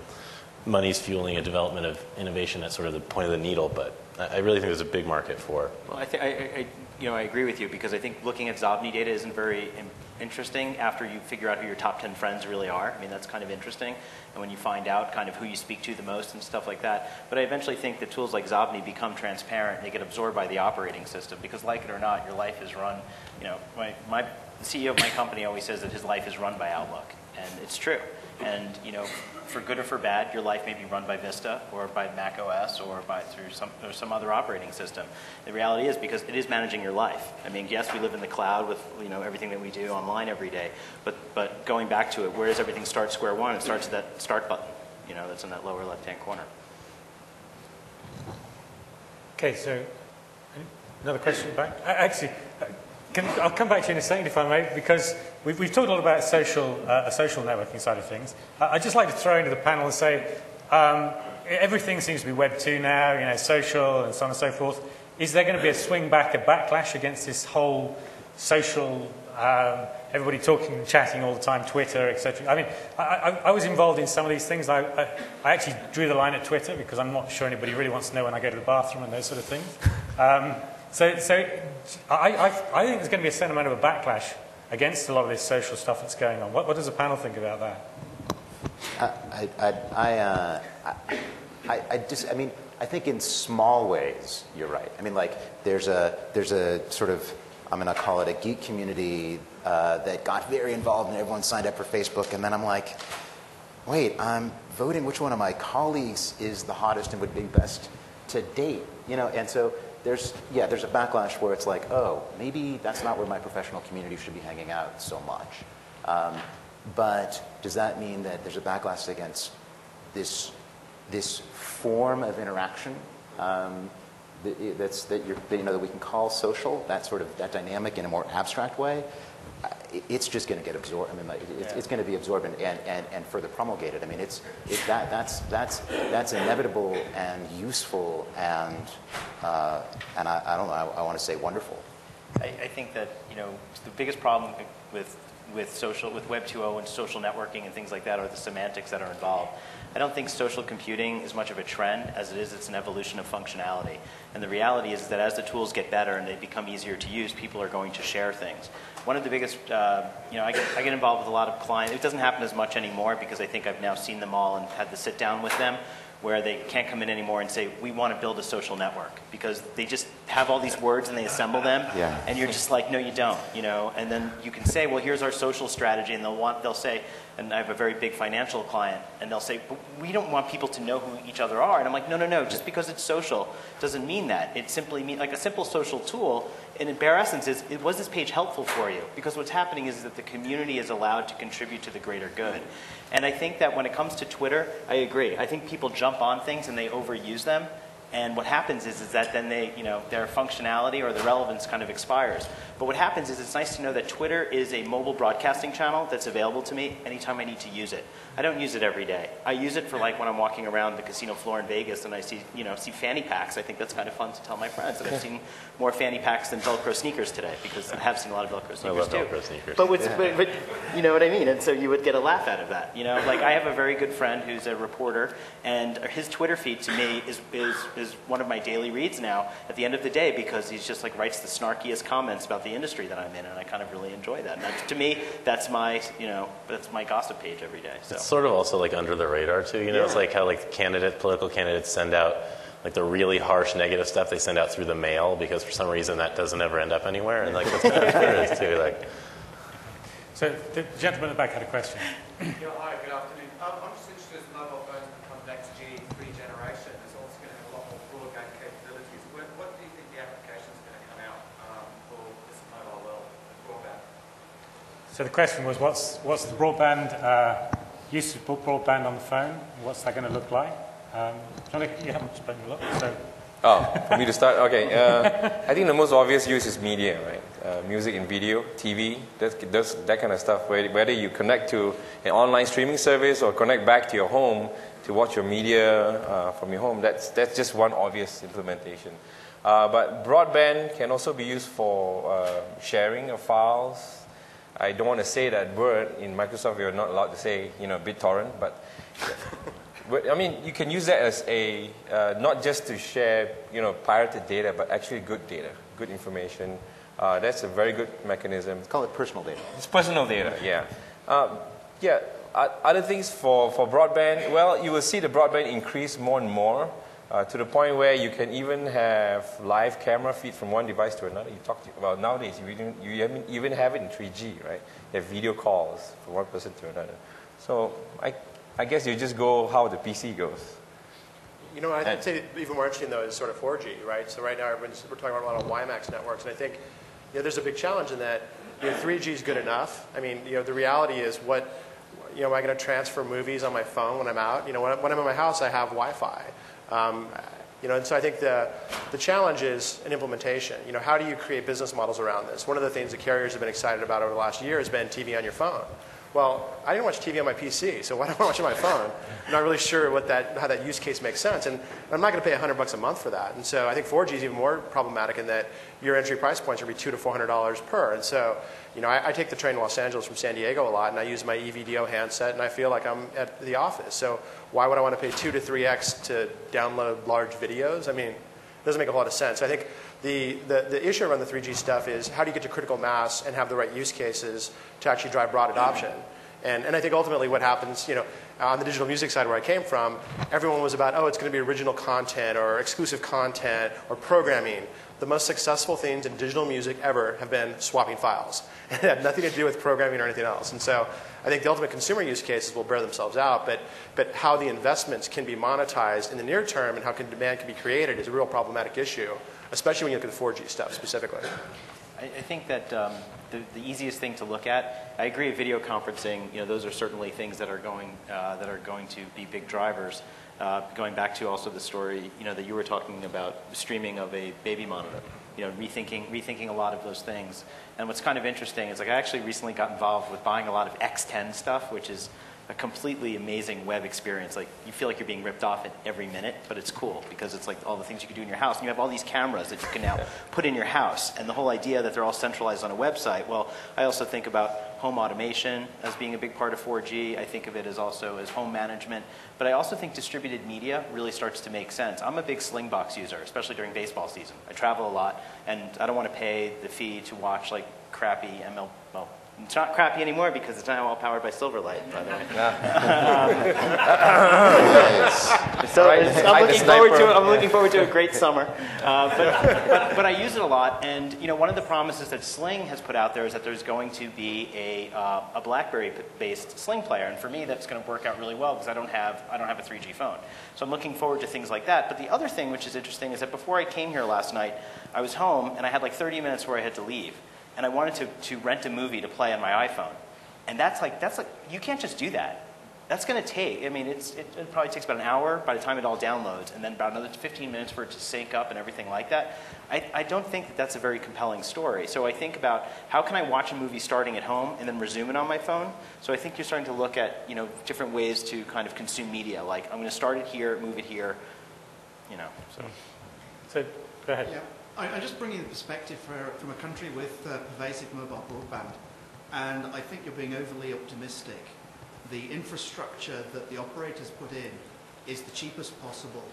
money's fueling a development of innovation at sort of the point of the needle. But I really think there's a big market for it. Well, I agree with you, because I think looking at Zobni data isn't very interesting after you figure out who your top 10 friends really are. I mean, that's kind of interesting. And when you find out kind of who you speak to the most and stuff like that. But I eventually think that tools like Zobni become transparent. They get absorbed by the operating system, because like it or not, your life is run, the CEO of my company always says that his life is run by Outlook. And it's true. And, for good or for bad, your life may be run by Vista or by Mac OS or through some other operating system. The reality is, because it is managing your life. I mean, yes, we live in the cloud with everything that we do online every day, but going back to it, where does everything start square one? It starts at that start button, that's in that lower left-hand corner. Okay, so another question back. Actually, I'll come back to you in a second, if I may, because we've talked a lot about social networking side of things. I'd just like to throw into the panel and say everything seems to be Web 2 now, social and so on and so forth. Is there going to be a swing back, a backlash against this whole social, everybody talking and chatting all the time, Twitter, etc.? I mean, I was involved in some of these things. I actually drew the line at Twitter because I'm not sure anybody really wants to know when I go to the bathroom and those sort of things. So I think there's going to be a certain amount of a backlash against a lot of this social stuff that's going on. What does the panel think about that? I think in small ways you're right. I mean, like there's a sort of, I'm going to call it a geek community that got very involved and everyone signed up for Facebook, and then I'm like, wait, I'm voting which one of my colleagues is the hottest and would be best to date, and so there's a backlash where it's like, oh, maybe that's not where my professional community should be hanging out so much. But does that mean that there's a backlash against this form of interaction that we can call social, that dynamic in a more abstract way? It's just going to get absorbed. I mean, it's going to be absorbed and further promulgated. I mean, that's inevitable and useful and I don't know. I want to say wonderful. I think that the biggest problem with Web 2.0 and social networking and things like that are the semantics that are involved. I don't think social computing is much of a trend as it's an evolution of functionality. And the reality is that as the tools get better and they become easier to use, people are going to share things. One of the biggest, I get involved with a lot of clients. It doesn't happen as much anymore because I think I've now seen them all and had to sit down with them, where they can't come in anymore and say, we want to build a social network, because they just have all these words and they assemble them, and you're just like, no, you don't, and then you can say, well, here's our social strategy, and they'll say, and I have a very big financial client, and they'll say, but we don't want people to know who each other are, and I'm like, no, just because it's social doesn't mean that. It simply means, like a simple social tool, and in bare essence, was this page helpful for you? Because what's happening is that the community is allowed to contribute to the greater good. And I think that when it comes to Twitter, I agree. I think people jump on things and they overuse them. And what happens is that then their functionality or the relevance kind of expires. But what happens is it's nice to know that Twitter is a mobile broadcasting channel that's available to me anytime I need to use it. I don't use it every day. I use it for like when I'm walking around the casino floor in Vegas and I see fanny packs. I think that's kind of fun to tell my friends that I've seen more fanny packs than Velcro sneakers today, because I have seen a lot of Velcro sneakers too. Velcro sneakers. But you know what I mean? And so you would get a laugh out of that. Like I have a very good friend who's a reporter, and his Twitter feed to me is one of my daily reads now at the end of the day, because he's just like writes the snarkiest comments about the industry that I'm in, and I kind of really enjoy that. And to me, that's my gossip page every day. So. It's sort of also like under the radar too. It's like how like political candidates send out like the really harsh negative stuff they send out through the mail, because for some reason that doesn't ever end up anywhere, and like that's kind of Twitter is too. Like. So the gentleman at the back had a question. Yeah, hi, good afternoon. I'm just interested as mobile phones become next G, 3 generation. There's also going to have a lot more broadband capabilities. What do you think the application is going to come out for this mobile world, broadband? So the question was, what's the broadband use of broadband on the phone? What's that going to look like? You haven't spoken a lot, so. For me to start? Okay. I think the most obvious use is media, right? Music and video, TV, that kind of stuff. Whether you connect to an online streaming service or connect back to your home to watch your media from your home, that's just one obvious implementation. But broadband can also be used for sharing of files. I don't want to say that word. In Microsoft, you're not allowed to say, BitTorrent, but I mean, you can use that as a, not just to share, pirated data, but actually good data, good information. That's a very good mechanism. Call it personal data. It's personal data, yeah. Other things for broadband, well, you will see the broadband increase more and more to the point where you can even have live camera feed from one device to another. Nowadays, you even have it in 3G, right? You have video calls from one person to another. So I guess you just go how the PC goes. I'd say even more interesting, though, is sort of 4G, right? So right now, we're talking about a lot of WiMAX networks, and I think there's a big challenge in that 3G is good enough. I mean, the reality is am I going to transfer movies on my phone when I'm out? When I'm in my house, I have Wi-Fi. And so I think the challenge is an implementation. How do you create business models around this? One of the things the carriers have been excited about over the last year has been TV on your phone. Well, I didn't watch TV on my PC, so why do I watch it on my phone? I'm not really sure how that use case makes sense, and I'm not going to pay $100 a month for that. And so I think 4G is even more problematic in that your entry price points are going to be $200 to $400 per. And so, I take the train to Los Angeles from San Diego a lot, and I use my eVDO handset, and I feel like I'm at the office. So why would I want to pay 2 to 3x to download large videos? I mean, it doesn't make a whole lot of sense. I think the issue around the 3G stuff is how do you get to critical mass and have the right use cases to actually drive broad adoption? And I think ultimately what happens, on the digital music side where I came from, everyone was about, it's going to be original content or exclusive content or programming. The most successful things in digital music ever have been swapping files. It had nothing to do with programming or anything else. And so I think the ultimate consumer use cases will bear themselves out, but how the investments can be monetized in the near term and how demand can be created is a real problematic issue, especially when you look at the 4G stuff specifically. I think that the easiest thing to look at, I agree, video conferencing, those are certainly things that are going to be big drivers. Going back to also the story, that you were talking about, streaming of a baby monitor, rethinking a lot of those things. And what's kind of interesting is I actually recently got involved with buying a lot of X10 stuff, which is a completely amazing web experience. Like, you feel like you're being ripped off at every minute, but it's cool because it's like all the things you can do in your house. And you have all these cameras that you can now put in your house. And the whole idea that they're all centralized on a website. Well, I also think about home automation as being a big part of 4G. I think of it as also as home management. But I also think distributed media really starts to make sense. I'm a big Slingbox user, especially during baseball season. I travel a lot, and I don't want to pay the fee to watch like crappy ML. Well, it's not crappy anymore because it's now all powered by Silverlight, by the way. So I'm looking forward to a great summer. But I use it a lot, and one of the promises that Sling has put out there is that there's going to be a BlackBerry-based Sling player, and for me that's going to work out really well because I don't have a 3G phone. So I'm looking forward to things like that. But the other thing which is interesting is that before I came here last night, I was home and I had like 30 minutes where I had to leave. And I wanted to rent a movie to play on my iPhone. And that's like, you can't just do that. That's going to take, I mean, it probably takes about an hour by the time it all downloads, and then about another 15 minutes for it to sync up and everything like that. I don't think that that's a very compelling story. So I think about how can I watch a movie starting at home and then resume it on my phone? So I think you're starting to look at, you know, different ways to kind of consume media. Like, I'm going to start it here, move it here, you know, so. So, go ahead. Yeah, I'm just bringing the perspective from a country with pervasive mobile broadband. And I think you're being overly optimistic. The infrastructure that the operators put in is the cheapest possible.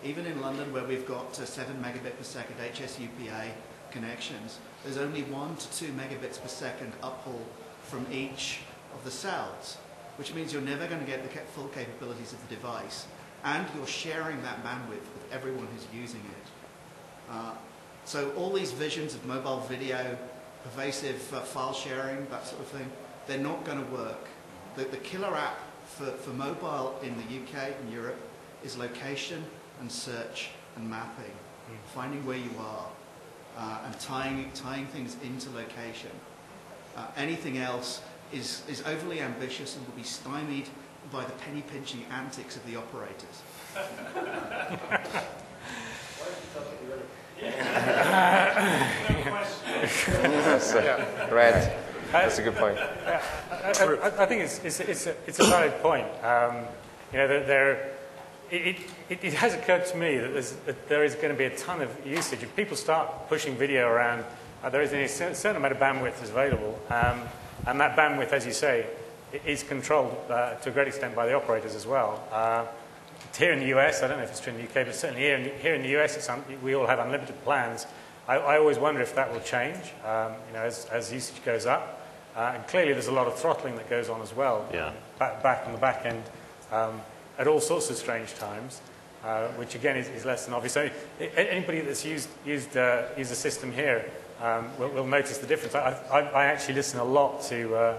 Even in London, where we've got 7 megabit per second HSUPA connections, there's only 1 to 2 megabits per second uphaul from each of the cells, which means you're never going to get the full capabilities of the device, and you're sharing that bandwidth with everyone who's using it. So all these visions of mobile video, pervasive file sharing, that sort of thing, they're not going to work. The killer app for mobile in the UK and Europe is location and search and mapping, finding where you are and tying things into location. Anything else is overly ambitious and will be stymied by the penny-pinching antics of the operators. Right. That's a good point. I think it's a valid point. You know, it has occurred to me that there is going to be a ton of usage. If people start pushing video around, there is a certain amount of bandwidth that's available, and that bandwidth, as you say, is controlled to a great extent by the operators as well. Here in the US, I don't know if it's true in the UK, but certainly here in the US, we all have unlimited plans. I always wonder if that will change, you know, as usage goes up. And clearly, there's a lot of throttling that goes on as well, back on the back end, at all sorts of strange times, which again is less than obvious. So anybody that's used the system here will notice the difference. I actually listen a lot to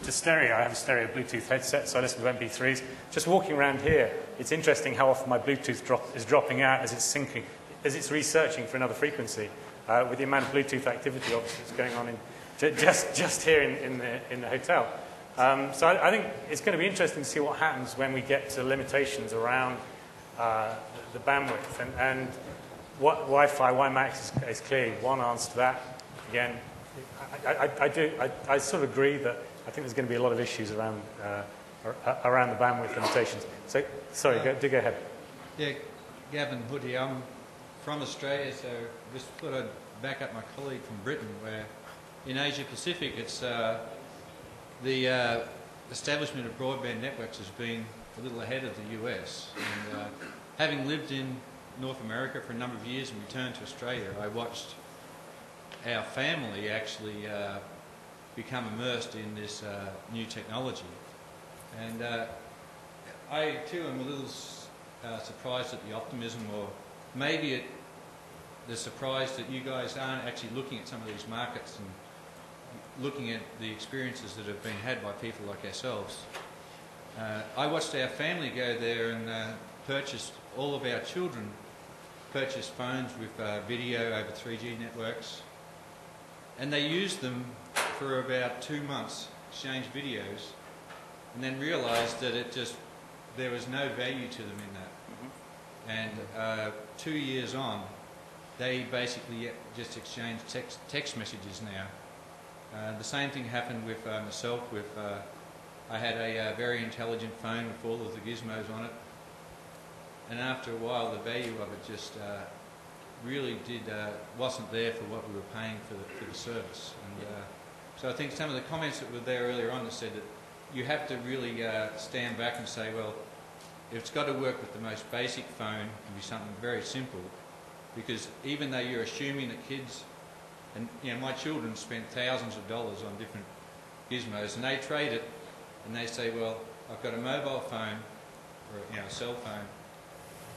stereo. I have a stereo Bluetooth headset, so I listen to MP3s. Just walking around here, it's interesting how often my Bluetooth is dropping out as it's syncing, as it's researching for another frequency. With the amount of Bluetooth activity, obviously, that's going on just here in the hotel. So I think it's going to be interesting to see what happens when we get to limitations around the bandwidth. And what Wi-Fi, WiMAX is clearly one answer to that. Again, I sort of agree that I think there's going to be a lot of issues around the bandwidth limitations. So, sorry, go ahead. Yeah, Gavin Hood here. I'm from Australia, so just thought I'd back up my colleague from Britain, where in Asia Pacific, it's the establishment of broadband networks has been a little ahead of the US. And having lived in North America for a number of years and returned to Australia, I watched our family actually become immersed in this new technology. And I too am a little surprised at the optimism, or maybe the surprise that you guys aren't actually looking at some of these markets and looking at the experiences that have been had by people like ourselves. I watched our family go there and purchase, all of our children purchased phones with video over 3G networks, and they used them for about 2 months, exchanged videos, and then realised that there was no value to them in that. And 2 years on, they basically just exchange text messages now. The same thing happened with myself. I had a very intelligent phone with all of the gizmos on it, and after a while, the value of it just really wasn't there for what we were paying for the service. And so I think some of the comments that were there earlier on that said that you have to really stand back and say, well, it's got to work with the most basic phone and be something very simple, because even though you're assuming that kids, and you know, my children spent thousands of dollars on different gizmos, and they trade it, and they say, well, I've got a mobile phone, or a cell phone,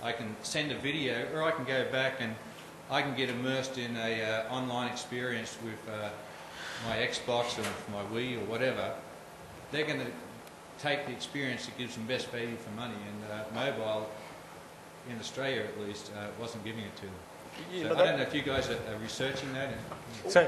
I can send a video, or I can go back and I can get immersed in a online experience with my Xbox or my Wii or whatever. They're going to take the experience that gives them best value for money, and mobile, in Australia at least, wasn't giving it to them. So I don't know if you guys are researching that. So,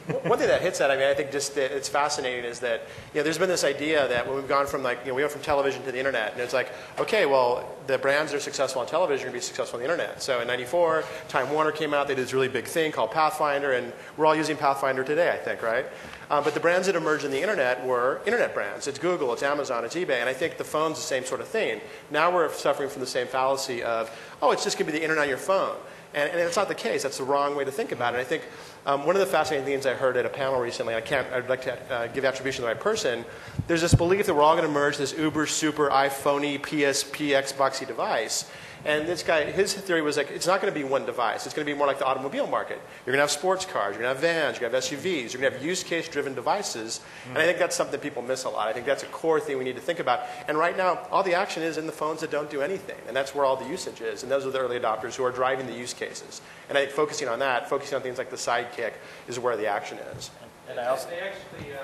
One thing that hits that, I mean, I think just that it's fascinating is that, there's been this idea that when we've gone from we went from television to the internet, and it's like, okay, well, the brands that are successful on television are going to be successful on the internet. So in '94, Time Warner came out, they did this really big thing called Pathfinder, and we're all using Pathfinder today, I think, right? But the brands that emerged in the internet were internet brands. It's Google, it's Amazon, it's eBay, and I think the phone's the same sort of thing. Now we're suffering from the same fallacy of, it's just going to be the internet on your phone. And it's not the case. That's the wrong way to think about it. And I think one of the fascinating things I heard at a panel recently, I'd like to give attribution to the right person, there's this belief that we're all going to merge this uber, super, iPhone-y, PSP, Xboxy device. And this guy, his theory was like, it's not going to be one device. It's going to be more like the automobile market. You're going to have sports cars, you're going to have vans, you're going to have SUVs, you're going to have use case-driven devices. And I think that's something people miss a lot. I think that's a core thing we need to think about. And right now, all the action is in the phones that don't do anything. And that's where all the usage is. And those are the early adopters who are driving the use cases. And I think focusing on that, focusing on things like the Sidekick, is where the action is. And I also... They actually, it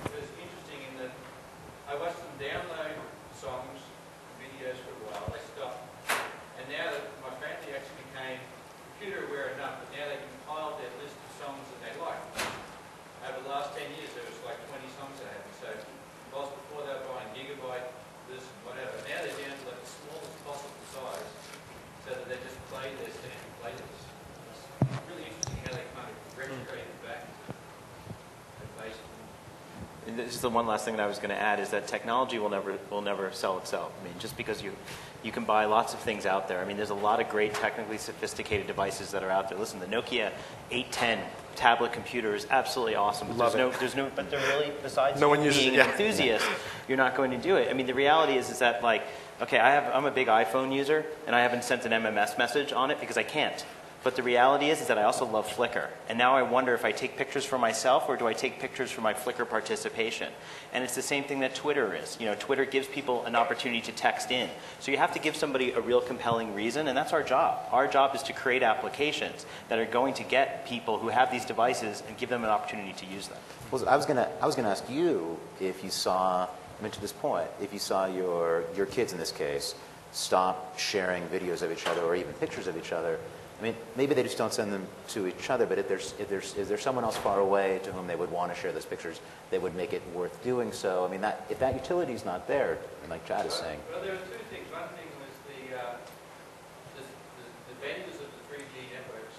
was interesting in that I watched them download songs, videos for a while. They stopped. And now that my family actually became computer aware enough that now they compiled their list of songs that they like. Over the last 10 years, there was like 20 songs they had. So whilst before they were buying gigabyte, this, whatever, now they're down to like the smallest possible size so that they just play their standard playlists. It's really interesting how they kind of retrograde back to basic. And this is the one last thing that I was going to add is that technology will never sell itself. I mean, just because you can buy lots of things out there. I mean, there's a lot of great technically sophisticated devices that are out there. Listen, the Nokia 810 tablet computer is absolutely awesome. But there's no, but they're really, besides being an enthusiast, you're not going to do it. I mean, the reality is that like, okay, I'm a big iPhone user, and I haven't sent an MMS message on it because I can't. But the reality is that I also love Flickr. And now I wonder if I take pictures for myself or do I take pictures for my Flickr participation. And it's the same thing that Twitter is. Twitter gives people an opportunity to text in. So you have to give somebody a real compelling reason, and that's our job. Our job is to create applications that are going to get people who have these devices and give them an opportunity to use them. Well, I was gonna ask you if you saw, to this point, if you saw your kids in this case stop sharing videos of each other or even pictures of each other. I mean, maybe they just don't send them to each other, but if there's someone else far away to whom they would want to share those pictures, they would make it worth doing so. I mean, if that utility is not there, like Chad is saying. Well, there were two things. One thing was the vendors of the 3G networks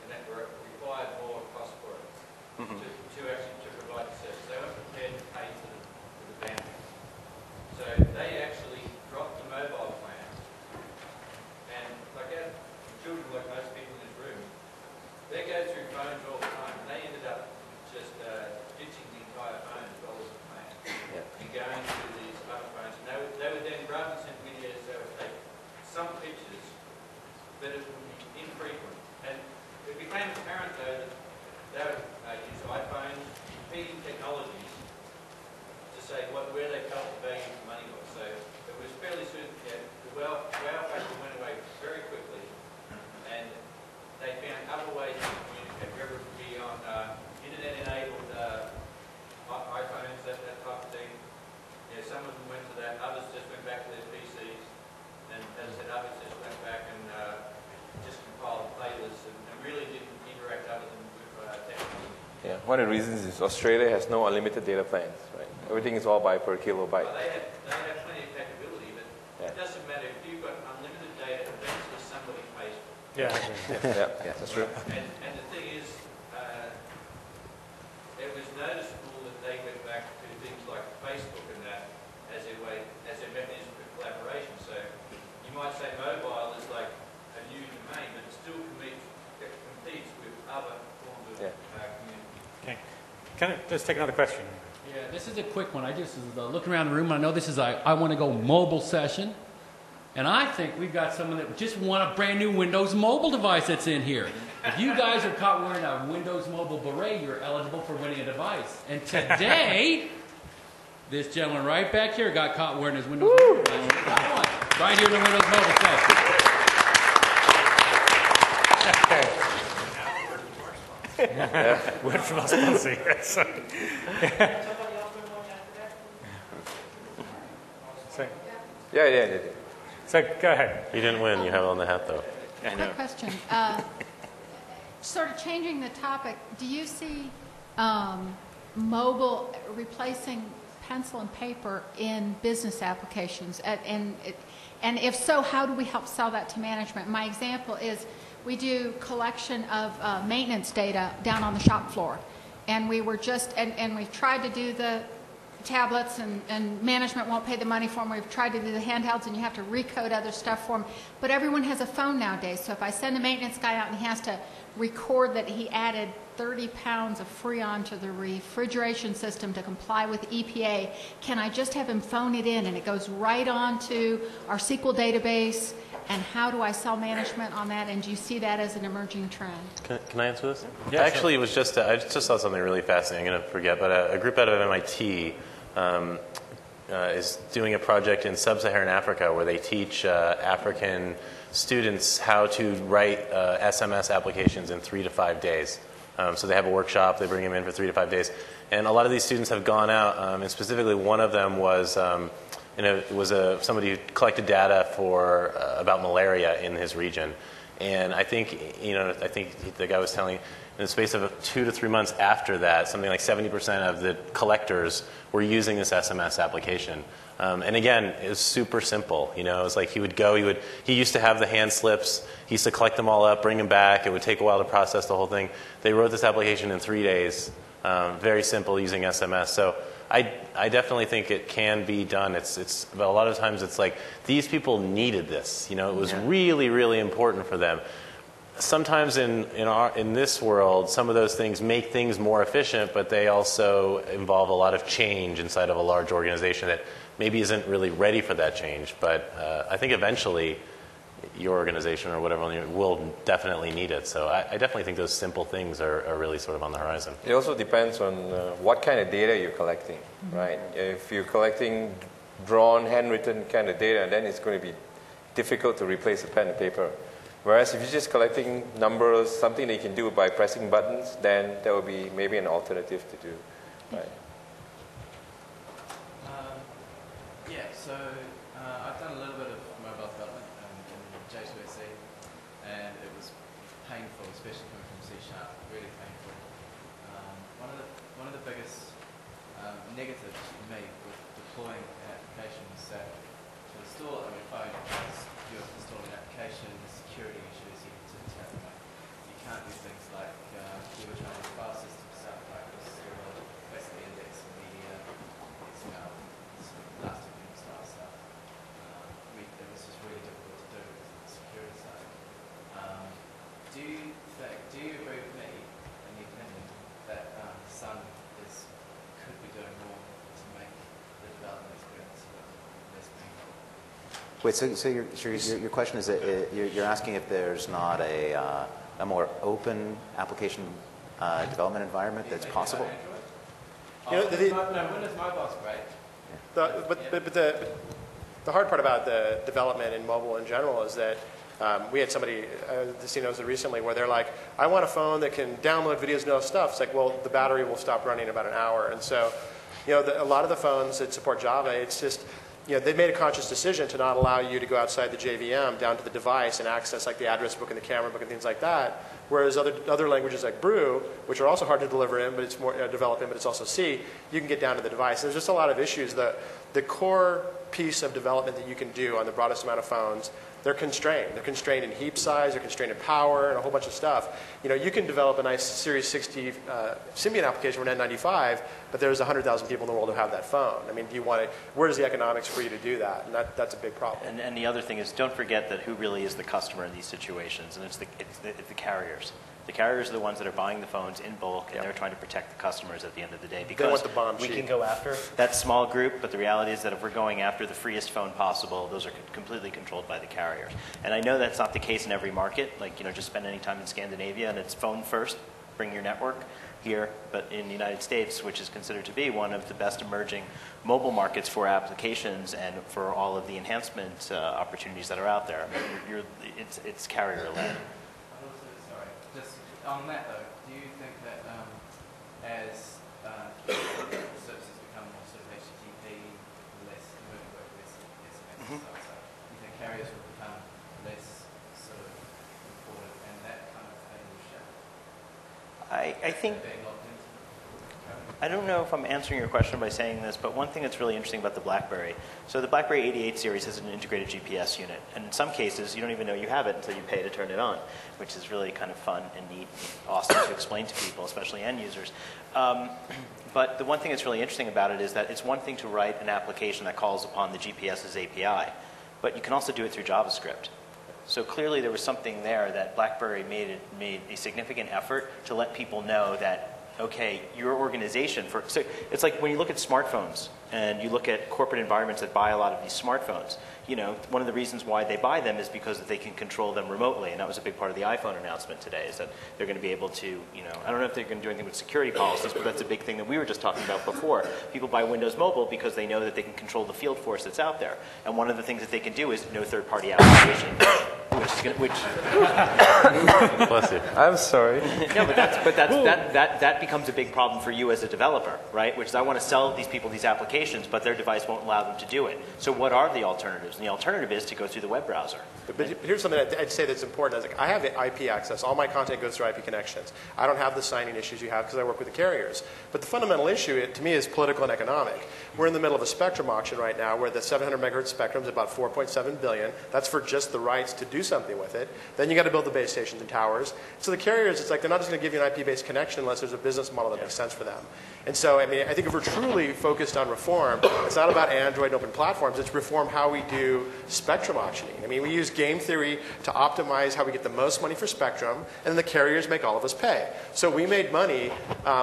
and network required more cost for it to actually provide the service. They weren't prepared to pay for the bandwidth. So they actually dropped the mobile plan. And like our children, like most people in this room, they go through phones all the time, and they ended up just ditching the entire phone as well as the plan and going to these other phones. And they would then, rather than send videos, they would take some pictures, but it would be infrequent. And it became apparent, though, that they would use iPhones, competing technologies, to say where they felt the value for money was. So it was fairly soon, the wow factor went away very quickly. And they found other ways to communicate, whether it be on internet-enabled iPhones, that type of thing. Some of them went to that, others just went back to their PCs, and as I said, others just went back and just compiled playlists and really didn't interact other than with technology. Yeah, one of the reasons is Australia has no unlimited data plans, right? Everything is all by per kilobyte. Well, they have plenty of capability, but it doesn't matter if you've got unlimited data. Eventually, somebody pays for it. Yeah, that's true. And the thing is, it was noticeable that they went back to things like Facebook and that as their mechanism for collaboration. So you might say mobile is like a new domain, but it still competes with other forms of community. Okay. Let's take another question. Yeah, this is a quick one. I just was looking around the room. I know this is a I want to go mobile session. And I think we've got someone that just want a brand new Windows mobile device that's in here. If you guys are caught wearing a Windows mobile beret, you're eligible for winning a device. And today, this gentleman right back here got caught wearing his Windows mobile device. Got one. Right here in the Windows mobile session. Word from our sponsor. Yeah. So go ahead. You didn't win. You have it on the hat, though. Quick question. Sort of changing the topic, do you see mobile, replacing pencil and paper in business applications? And if so, how do we help sell that to management? My example is we do collection of maintenance data down on the shop floor. And we were just, and we've tried to do the tablets, and management won't pay the money for them. We've tried to do the handhelds, and you have to recode other stuff for them. But everyone has a phone nowadays, so if I send a maintenance guy out and he has to record that he added 30 pounds of Freon to the refrigeration system to comply with EPA, can I just have him phone it in, and it goes right on to our SQL database? And how do I sell management on that? And do you see that as an emerging trend? Can I answer this? Yeah, Actually, it was just I just saw something really fascinating. I'm going to forget, but a group out of MIT is doing a project in sub-Saharan Africa where they teach African students how to write SMS applications in 3 to 5 days. So they have a workshop, they bring them in for 3 to 5 days. And a lot of these students have gone out, and specifically one of them was somebody who collected data for about malaria in his region. And I think the guy was telling, in the space of 2 to 3 months after that, something like 70% of the collectors were using this SMS application. And again, it was super simple. It was like he would go, he used to have the hand slips, he used to collect them all up, bring them back. It would take a while to process the whole thing. They wrote this application in 3 days, very simple, using SMS. So I definitely think it can be done. But a lot of times it's like these people needed this. It was really, really important for them. Sometimes in this world, some of those things make things more efficient, but they also involve a lot of change inside of a large organization that maybe isn't really ready for that change. But I think eventually your organization or whatever will definitely need it. So I definitely think those simple things are really sort of on the horizon. It also depends on what kind of data you're collecting, right? If you're collecting drawn, handwritten kind of data, then it's going to be difficult to replace a pen and paper. Whereas if you're just collecting numbers, something that you can do by pressing buttons, then that would be maybe an alternative to do, right? So I've done a little bit of mobile development in J2SE, and it was painful, especially coming from C#, really painful. One of the biggest negatives for me with deploying an application is that to install it on your phone, you're installing an application, the security issues you need to tap away. You can't do things like you were trying to file system stuff like this, basically index media, XML, last style stuff. It was just really difficult to do because of the security side. Do you agree with me, in the opinion, that Sun could be doing more to make the development experience less painful? Wait, so your question is that you're asking if there's not a more open application development environment that's possible? Windows Mobile's great. But the hard part about the development in mobile in general is that we had somebody, knows it recently, where they're like, I want a phone that can download videos and all stuff. It's like, well, the battery will stop running in about an hour. And so, a lot of the phones that support Java, it's just, they've made a conscious decision to not allow you to go outside the JVM down to the device and access like the address book and the camera book and things like that. Whereas other languages like Brew, which are also hard to deliver in, but it's more develop in, but it's also C, you can get down to the device. There's just a lot of issues. The core piece of development that you can do on the broadest amount of phones, they're constrained. They're constrained in heap size, they're constrained in power, and a whole bunch of stuff. You can develop a nice Series 60 Symbian application for an N95, but there's 100,000 people in the world who have that phone. I mean, where's the economics for you to do that? And that's a big problem. And the other thing is, don't forget that who really is the customer in these situations, and it's the carriers. The carriers are the ones that are buying the phones in bulk, and they're trying to protect the customers at the end of the day. Because they want the bomb we cheap. can go after that small group, but the reality is that if we're going after the freest phone possible, those are completely controlled by the carriers. And I know that's not the case in every market. Like, just spend any time in Scandinavia, and it's phone first, bring your network here. But in the United States, which is considered to be one of the best emerging mobile markets for applications and for all of the enhancement opportunities that are out there, I mean, it's carrier-led. Just on that though, do you think that as services become more sort of HTTP, less moving work, less SMS, you think carriers will become less sort of important, and that kind of thing will shift? I think I don't know if I'm answering your question by saying this, but one thing that's really interesting about the BlackBerry, so the BlackBerry 88 series has an integrated GPS unit, and in some cases you don't even know you have it until you pay to turn it on, which is really kind of fun and neat and awesome to explain to people, especially end users. But the one thing that's really interesting about it is that it's one thing to write an application that calls upon the GPS's API, but you can also do it through JavaScript. So clearly there was something there that BlackBerry made a significant effort to let people know that, okay, your organization, so it's like when you look at smartphones and you look at corporate environments that buy a lot of these smartphones, you know, one of the reasons why they buy them is because they can control them remotely, and that was a big part of the iPhone announcement today, is that they're going to be able to, you know, I don't know if they're going to do anything with security policies, but that's a big thing that we were just talking about before. People buy Windows Mobile because they know that they can control the field force that's out there, and one of the things that they can do is no third-party application. Bless you. I'm sorry. No, but that becomes a big problem for you as a developer, right? Which is I want to sell these people these applications, but their device won't allow them to do it. So what are the alternatives? And the alternative is to go through the web browser. But here's something I'd say that's important. I have IP access. All my content goes through IP connections. I don't have the signing issues you have because I work with the carriers. But the fundamental issue, to me, is political and economic. We're in the middle of a spectrum auction right now where the 700 megahertz spectrum is about $4.7 billion. That's for just the rights to do something with it. Then you got to build the base stations and towers. So the carriers, it's like they're not just going to give you an IP-based connection unless there's a business model that makes sense for them. And so, I mean, I think if we're truly focused on reform, it's not about Android and open platforms. It's reform how we do spectrum auctioning. I mean, we use game theory to optimize how we get the most money for spectrum, and then the carriers make all of us pay. So we made money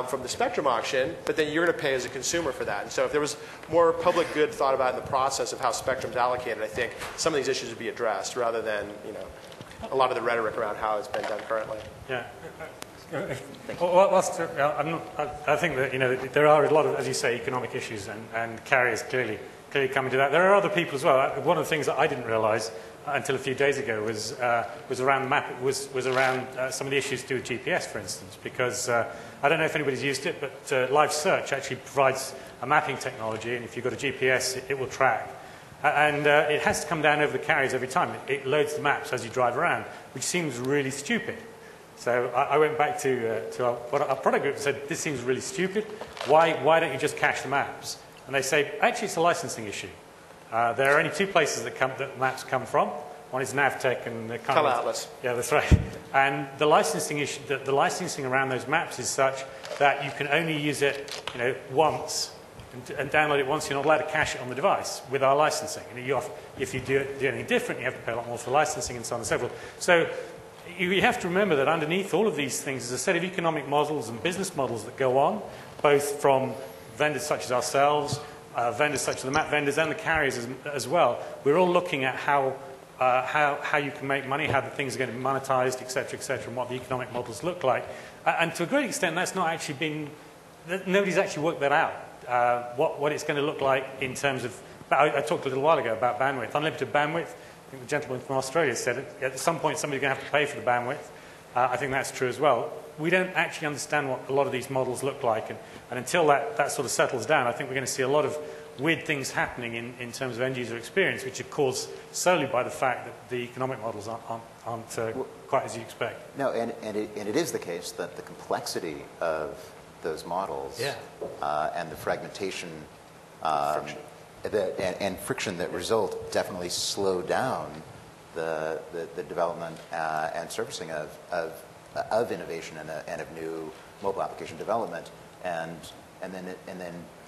from the spectrum auction, but then you're going to pay as a consumer for that. And so if there was more public good thought about in the process of how spectrum's allocated, I think some of these issues would be addressed rather than, you know, a lot of the rhetoric around how it's been done currently. Yeah. I think that, you know, there are a lot of, as you say, economic issues, and carriers clearly coming to that. There are other people as well. One of the things that I didn't realise until a few days ago was around some of the issues to do with GPS, for instance, because I don't know if anybody's used it, but Live Search actually provides a mapping technology, and if you've got a GPS, it will track. And it has to come down over the carriers every time. It loads the maps as you drive around, which seems really stupid. So I went back to our product group and said, this seems really stupid. Why don't you just cache the maps? And they say, actually, it's a licensing issue. There are only two places that maps come from. One is Navtech and the kind Color Atlas. Yeah, that's right. And the licensing issue, the licensing around those maps is such that you can only use it, you know, once and download it once. You're not allowed to cache it on the device with our licensing. And if you do anything different, you have to pay a lot more for licensing and so on and so forth. So you have to remember that underneath all of these things is a set of economic models and business models that go on, both from vendors such as ourselves, vendors such as the map vendors and the carriers as well. We're all looking at how you can make money, how the things are going to be monetized, et cetera, and what the economic models look like. And to a great extent, that's not actually been, nobody's actually worked that out, what it's going to look like in terms of, I talked a little while ago about bandwidth, unlimited bandwidth. I think the gentleman from Australia said at some point somebody's going to have to pay for the bandwidth. I think that's true as well. We don't actually understand what a lot of these models look like, and until that sort of settles down, I think we're going to see a lot of weird things happening in terms of end-user experience, which are caused solely by the fact that the economic models aren't quite as you expect. No, and it is the case that the complexity of those models and the fragmentation and friction that result definitely slow down the development and servicing of innovation and of new mobile application development, and then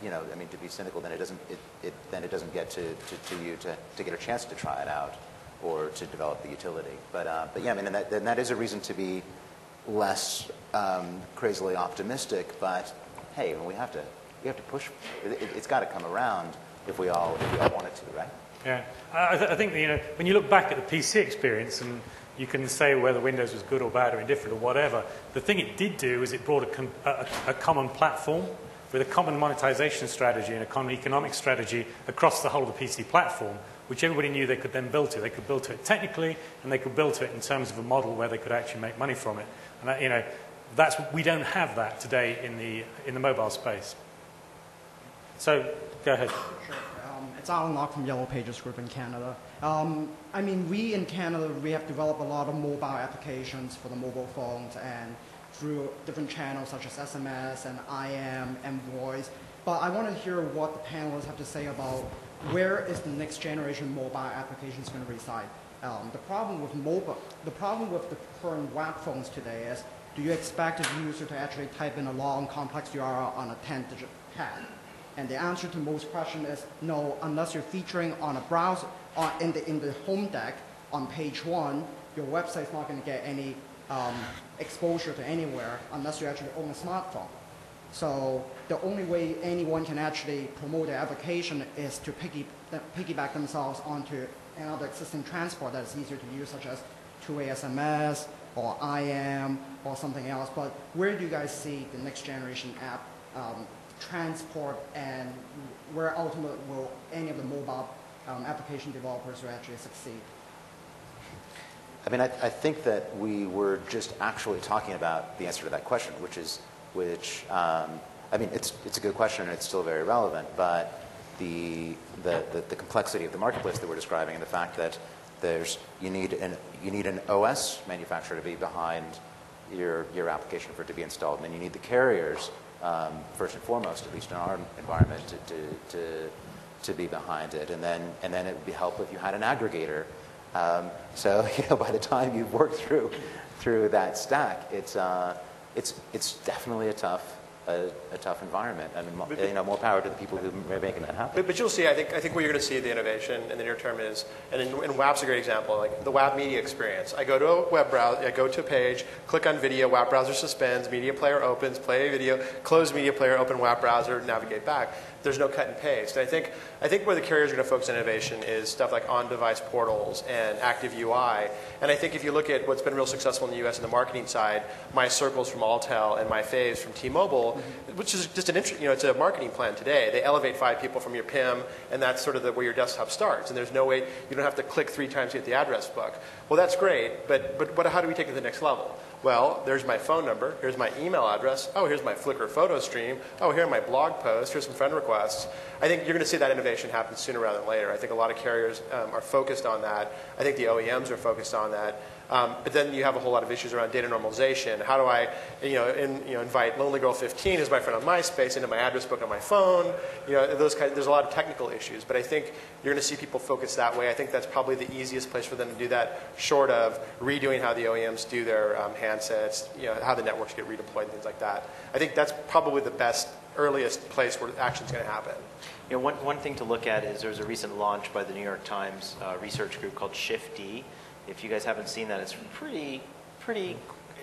you know, I mean, to be cynical, then it doesn't get to you to get a chance to try it out or to develop the utility. But yeah, I mean, and that is a reason to be less crazily optimistic. But hey, we have to push. It's got to come around if we all want it to, right? Yeah, I think, you know, when you look back at the PC experience, and you can say whether Windows was good or bad or indifferent or whatever, the thing it did do is it brought a common platform with a common monetization strategy and a common economic strategy across the whole of the PC platform, which everybody knew they could then build to. They could build to it technically, and they could build to it in terms of a model where they could actually make money from it. And that, you know, we don't have that today in the mobile space. So go ahead. Sure. It's Alan Locke from Yellow Pages Group in Canada. I mean, we in Canada, we have developed a lot of mobile applications for the mobile phones and through different channels such as SMS and IM and voice. But I want to hear what the panelists have to say about where is the next generation mobile applications going to reside. The problem with the current web phones today is, do you expect a user to actually type in a long, complex URL on a 10-digit pad? And the answer to most questions is no, unless you're featuring on a browser, in the home deck on page 1, your website's not going to get any exposure to anywhere unless you actually own a smartphone. So the only way anyone can actually promote their application is to piggyback themselves onto another existing transport that is easier to use, such as two-way SMS or IM or something else. But where do you guys see the next generation app transport, and where ultimately will any of the mobile application developers will actually succeed? I mean, I think that we were just actually talking about the answer to that question, I mean, it's a good question and it's still very relevant, but the complexity of the marketplace that we're describing and the fact that you need an OS manufacturer to be behind your application for it to be installed, and then you need the carriers first and foremost, at least in our environment, to be behind it, and then it would be helpful if you had an aggregator. So by the time you've worked through that stack, it's definitely a tough environment. I mean, more power to the people who are making that happen. But you'll see, I think where you're going to see the innovation in the near term is, and WAP's a great example, like the WAP media experience. I go to a web browser, I go to a page, click on video, WAP browser suspends, media player opens, play video, close media player, open WAP browser, navigate back. There's no cut and paste. And I think where the carriers are going to focus on innovation is stuff like on-device portals and active UI. And I think if you look at what's been real successful in the U.S. on the marketing side, My Circles from Alltel and My Faves from T-Mobile, which is just it's a marketing plan today. They elevate 5 people from your PIM, and that's sort of where your desktop starts. And there's no way, you don't have to click 3 times to get the address book. Well, that's great, but how do we take it to the next level? Well, there's my phone number, here's my email address, oh, here's my Flickr photo stream, oh, here are my blog posts, here's some friend requests. I think you're going to see that innovation happen sooner rather than later. I think a lot of carriers are focused on that. I think the OEMs are focused on that. But then you have a whole lot of issues around data normalization. How do I, invite Lonely Girl 15 as my friend on MySpace into my address book on my phone? There's a lot of technical issues. But I think you're going to see people focus that way. I think that's probably the easiest place for them to do that, short of redoing how the OEMs do their handsets, how the networks get redeployed, things like that. I think that's probably the best, earliest place where action's going to happen. One thing to look at is there's a recent launch by the New York Times research group called Shift-D. If you guys haven't seen that, it's pretty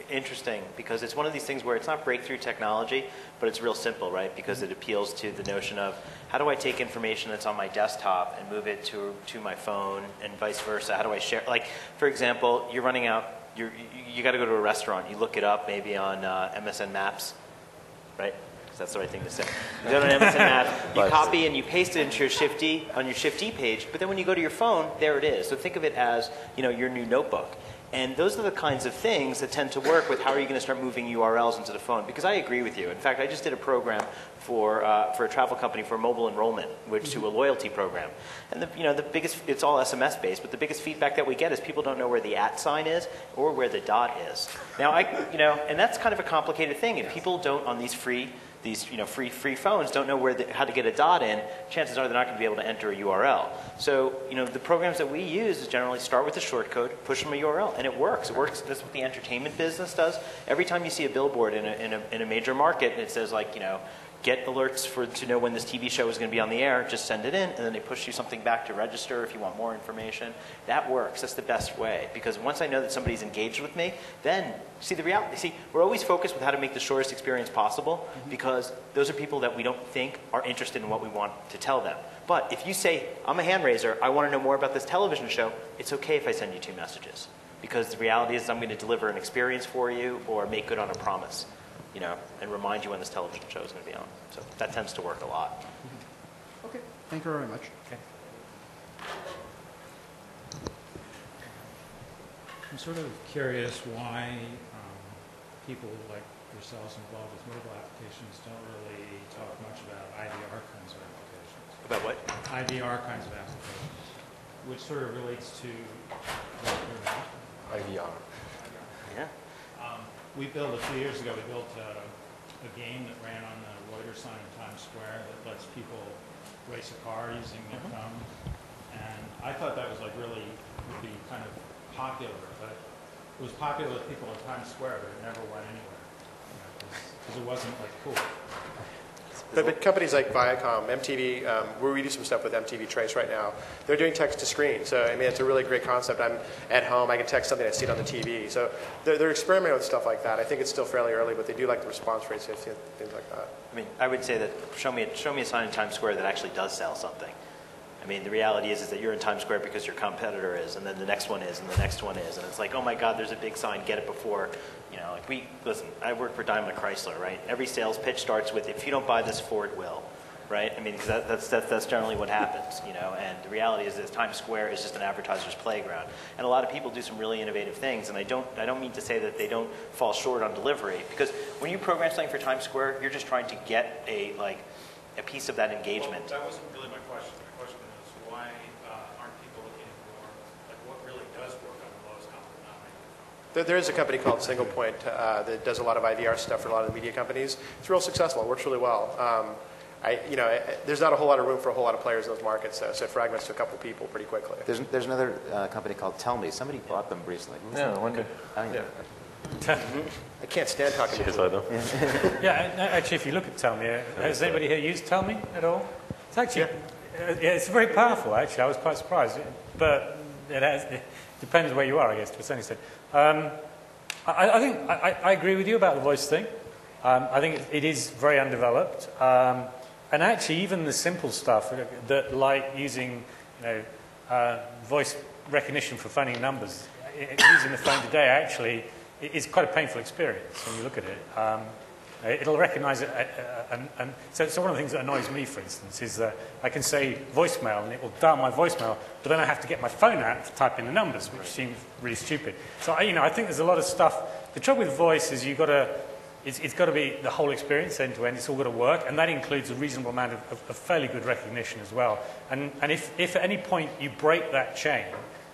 interesting, because it's one of these things where it's not breakthrough technology, but it's real simple, right? Because it appeals to the notion of how do I take information that's on my desktop and move it to my phone, and vice versa. How do I share? Like, for example, you're running out, you got to go to a restaurant. You look it up maybe on MSN Maps, right? That's the right thing to say. You go to an MSN Map, you copy and you paste it into your Shift-D on your Shift-D page, but then when you go to your phone, there it is. So think of it as your new notebook. And those are the kinds of things that tend to work with how are you going to start moving URLs into the phone. Because I agree with you. In fact, I just did a program for a travel company for mobile enrollment, to a loyalty program. And the biggest, it's all SMS based, but the biggest feedback that we get is people don't know where the @ sign is or where the dot is. Now, and that's kind of a complicated thing. If people don't on these free phones don't know how to get a dot in, chances are they're not going to be able to enter a URL. So, the programs that we use is generally start with a shortcode, push them a URL, and it works. It works. That's what the entertainment business does. Every time you see a billboard in a major market, and it says get alerts to know when this TV show is going to be on the air, just send it in, and then they push you something back to register if you want more information. That works. That's the best way, because once I know that somebody's engaged with me, then we're always focused with how to make the shortest experience possible, because those are people that we don't think are interested in what we want to tell them. But if you say, I'm a hand raiser, I want to know more about this television show, it's okay if I send you 2 messages, because the reality is I'm going to deliver an experience for you or make good on a promise. And remind you when this television show is going to be on. So that tends to work a lot. Okay, thank you very much. Okay. I'm sort of curious why people like yourselves involved with mobile applications don't really talk much about IVR kinds of applications. About what? IVR kinds of applications, which sort of relates to IVR. Yeah. We built, a few years ago, we built a game that ran on the Reuters sign in Times Square that lets people race a car using their phones. And I thought that was like really would be kind of popular, but it was popular with people in Times Square, but it never went anywhere because it wasn't like cool. But companies like Viacom, MTV, we do some stuff with MTV Trace right now. They're doing text to screen. So, I mean, it's a really great concept. I'm at home, I can text something, I see it on the TV. So they're experimenting with stuff like that. I think it's still fairly early, but they do like the response rates and things like that. I mean, I would say that show me a sign in Times Square that actually does sell something. I mean, the reality is that you're in Times Square because your competitor is, and then the next one is, and the next one is, and it's like, oh my God, there's a big sign, get it before, like listen, I work for Daimler Chrysler, right? Every sales pitch starts with, if you don't buy this, Ford will, right? I mean, because that's generally what happens, and the reality is that Times Square is just an advertiser's playground. And a lot of people do some really innovative things, and I don't mean to say that they don't fall short on delivery, because when you program something for Times Square, you're just trying to get a piece of that engagement. Well, that wasn't really my question. My question is, why aren't people looking for what really does work on the lowest common denominator? There is a company called Single Point that does a lot of IVR stuff for a lot of the media companies. It's real successful. It works really well. There's not a whole lot of room for a whole lot of players in those markets, so it fragments to a couple people pretty quickly. There's another company called Tell Me. Somebody bought them recently. Yeah, I wonder. I can't stand talking to them. Yeah, actually, if you look at Tell Me, has anybody here used Tell Me at all? It's actually, it's very powerful, actually. I was quite surprised. But it depends where you are, I guess, to a certain extent. I think I agree with you about the voice thing. I think it is very undeveloped. And actually, even the simple stuff, that like using voice recognition for phoning numbers, using the phone today actually is quite a painful experience when you look at it. It'll recognize it, and so one of the things that annoys me, for instance, is that I can say voicemail and it will dial my voicemail, but then I have to get my phone out to type in the numbers, which seems really stupid. So I think there's a lot of stuff. The trouble with voice is it's got to be the whole experience end to end. It's all got to work, and that includes a reasonable amount of fairly good recognition as well. And if at any point you break that chain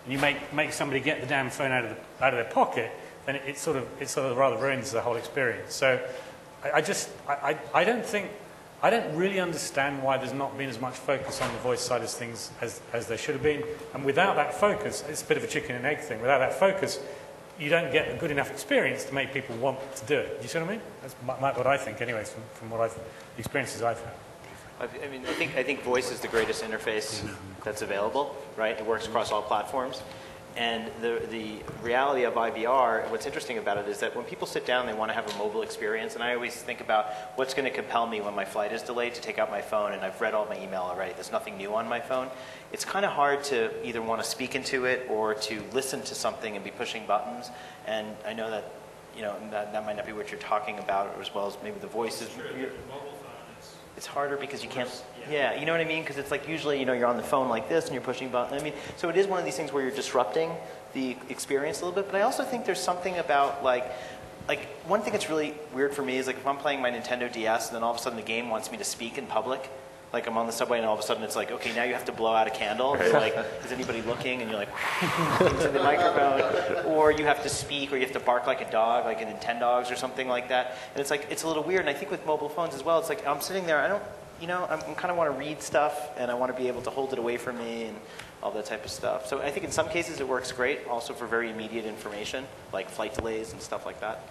and you make somebody get the damn phone out of their pocket, then it sort of rather ruins the whole experience. So I don't really understand why there's not been as much focus on the voice side of things as there should have been. And without that focus, it's a bit of a chicken and egg thing. Without that focus, you don't get a good enough experience to make people want to do it. Do you see what I mean? That's what I think, anyways, from the experiences I've had. I mean, I think voice is the greatest interface that's available, right? It works across all platforms. And the reality of IVR, what's interesting about it is that when people sit down, they want to have a mobile experience. And I always think about what's going to compel me when my flight is delayed to take out my phone, and I've read all my email already. There's nothing new on my phone. It's kind of hard to either want to speak into it or to listen to something and be pushing buttons. And I know that that might not be what you're talking about, as well as maybe the voice is. It's harder because you can't. Yeah, you know what I mean? Because it's like usually, you're on the phone like this and you're pushing buttons. I mean, so it is one of these things where you're disrupting the experience a little bit. But I also think there's something about like one thing that's really weird for me is like if I'm playing my Nintendo DS and then all of a sudden the game wants me to speak in public. Like I'm on the subway and all of a sudden it's like, okay, now you have to blow out a candle. It's like, is anybody looking? And you're like, into the microphone. Or you have to speak, or you have to bark like a dog, like in Nintendogs or something like that. And it's like, it's a little weird. And I think with mobile phones as well, it's like I'm sitting there, I kind of want to read stuff and I want to be able to hold it away from me and all that type of stuff. So I think in some cases it works great, also for very immediate information, like flight delays and stuff like that.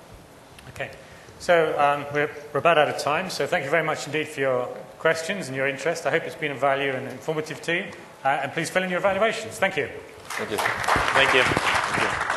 Okay. So we're about out of time, so thank you very much indeed for your questions and your interest. I hope it's been of value and informative to you. And please fill in your evaluations. Thank you. Thank you. Thank you.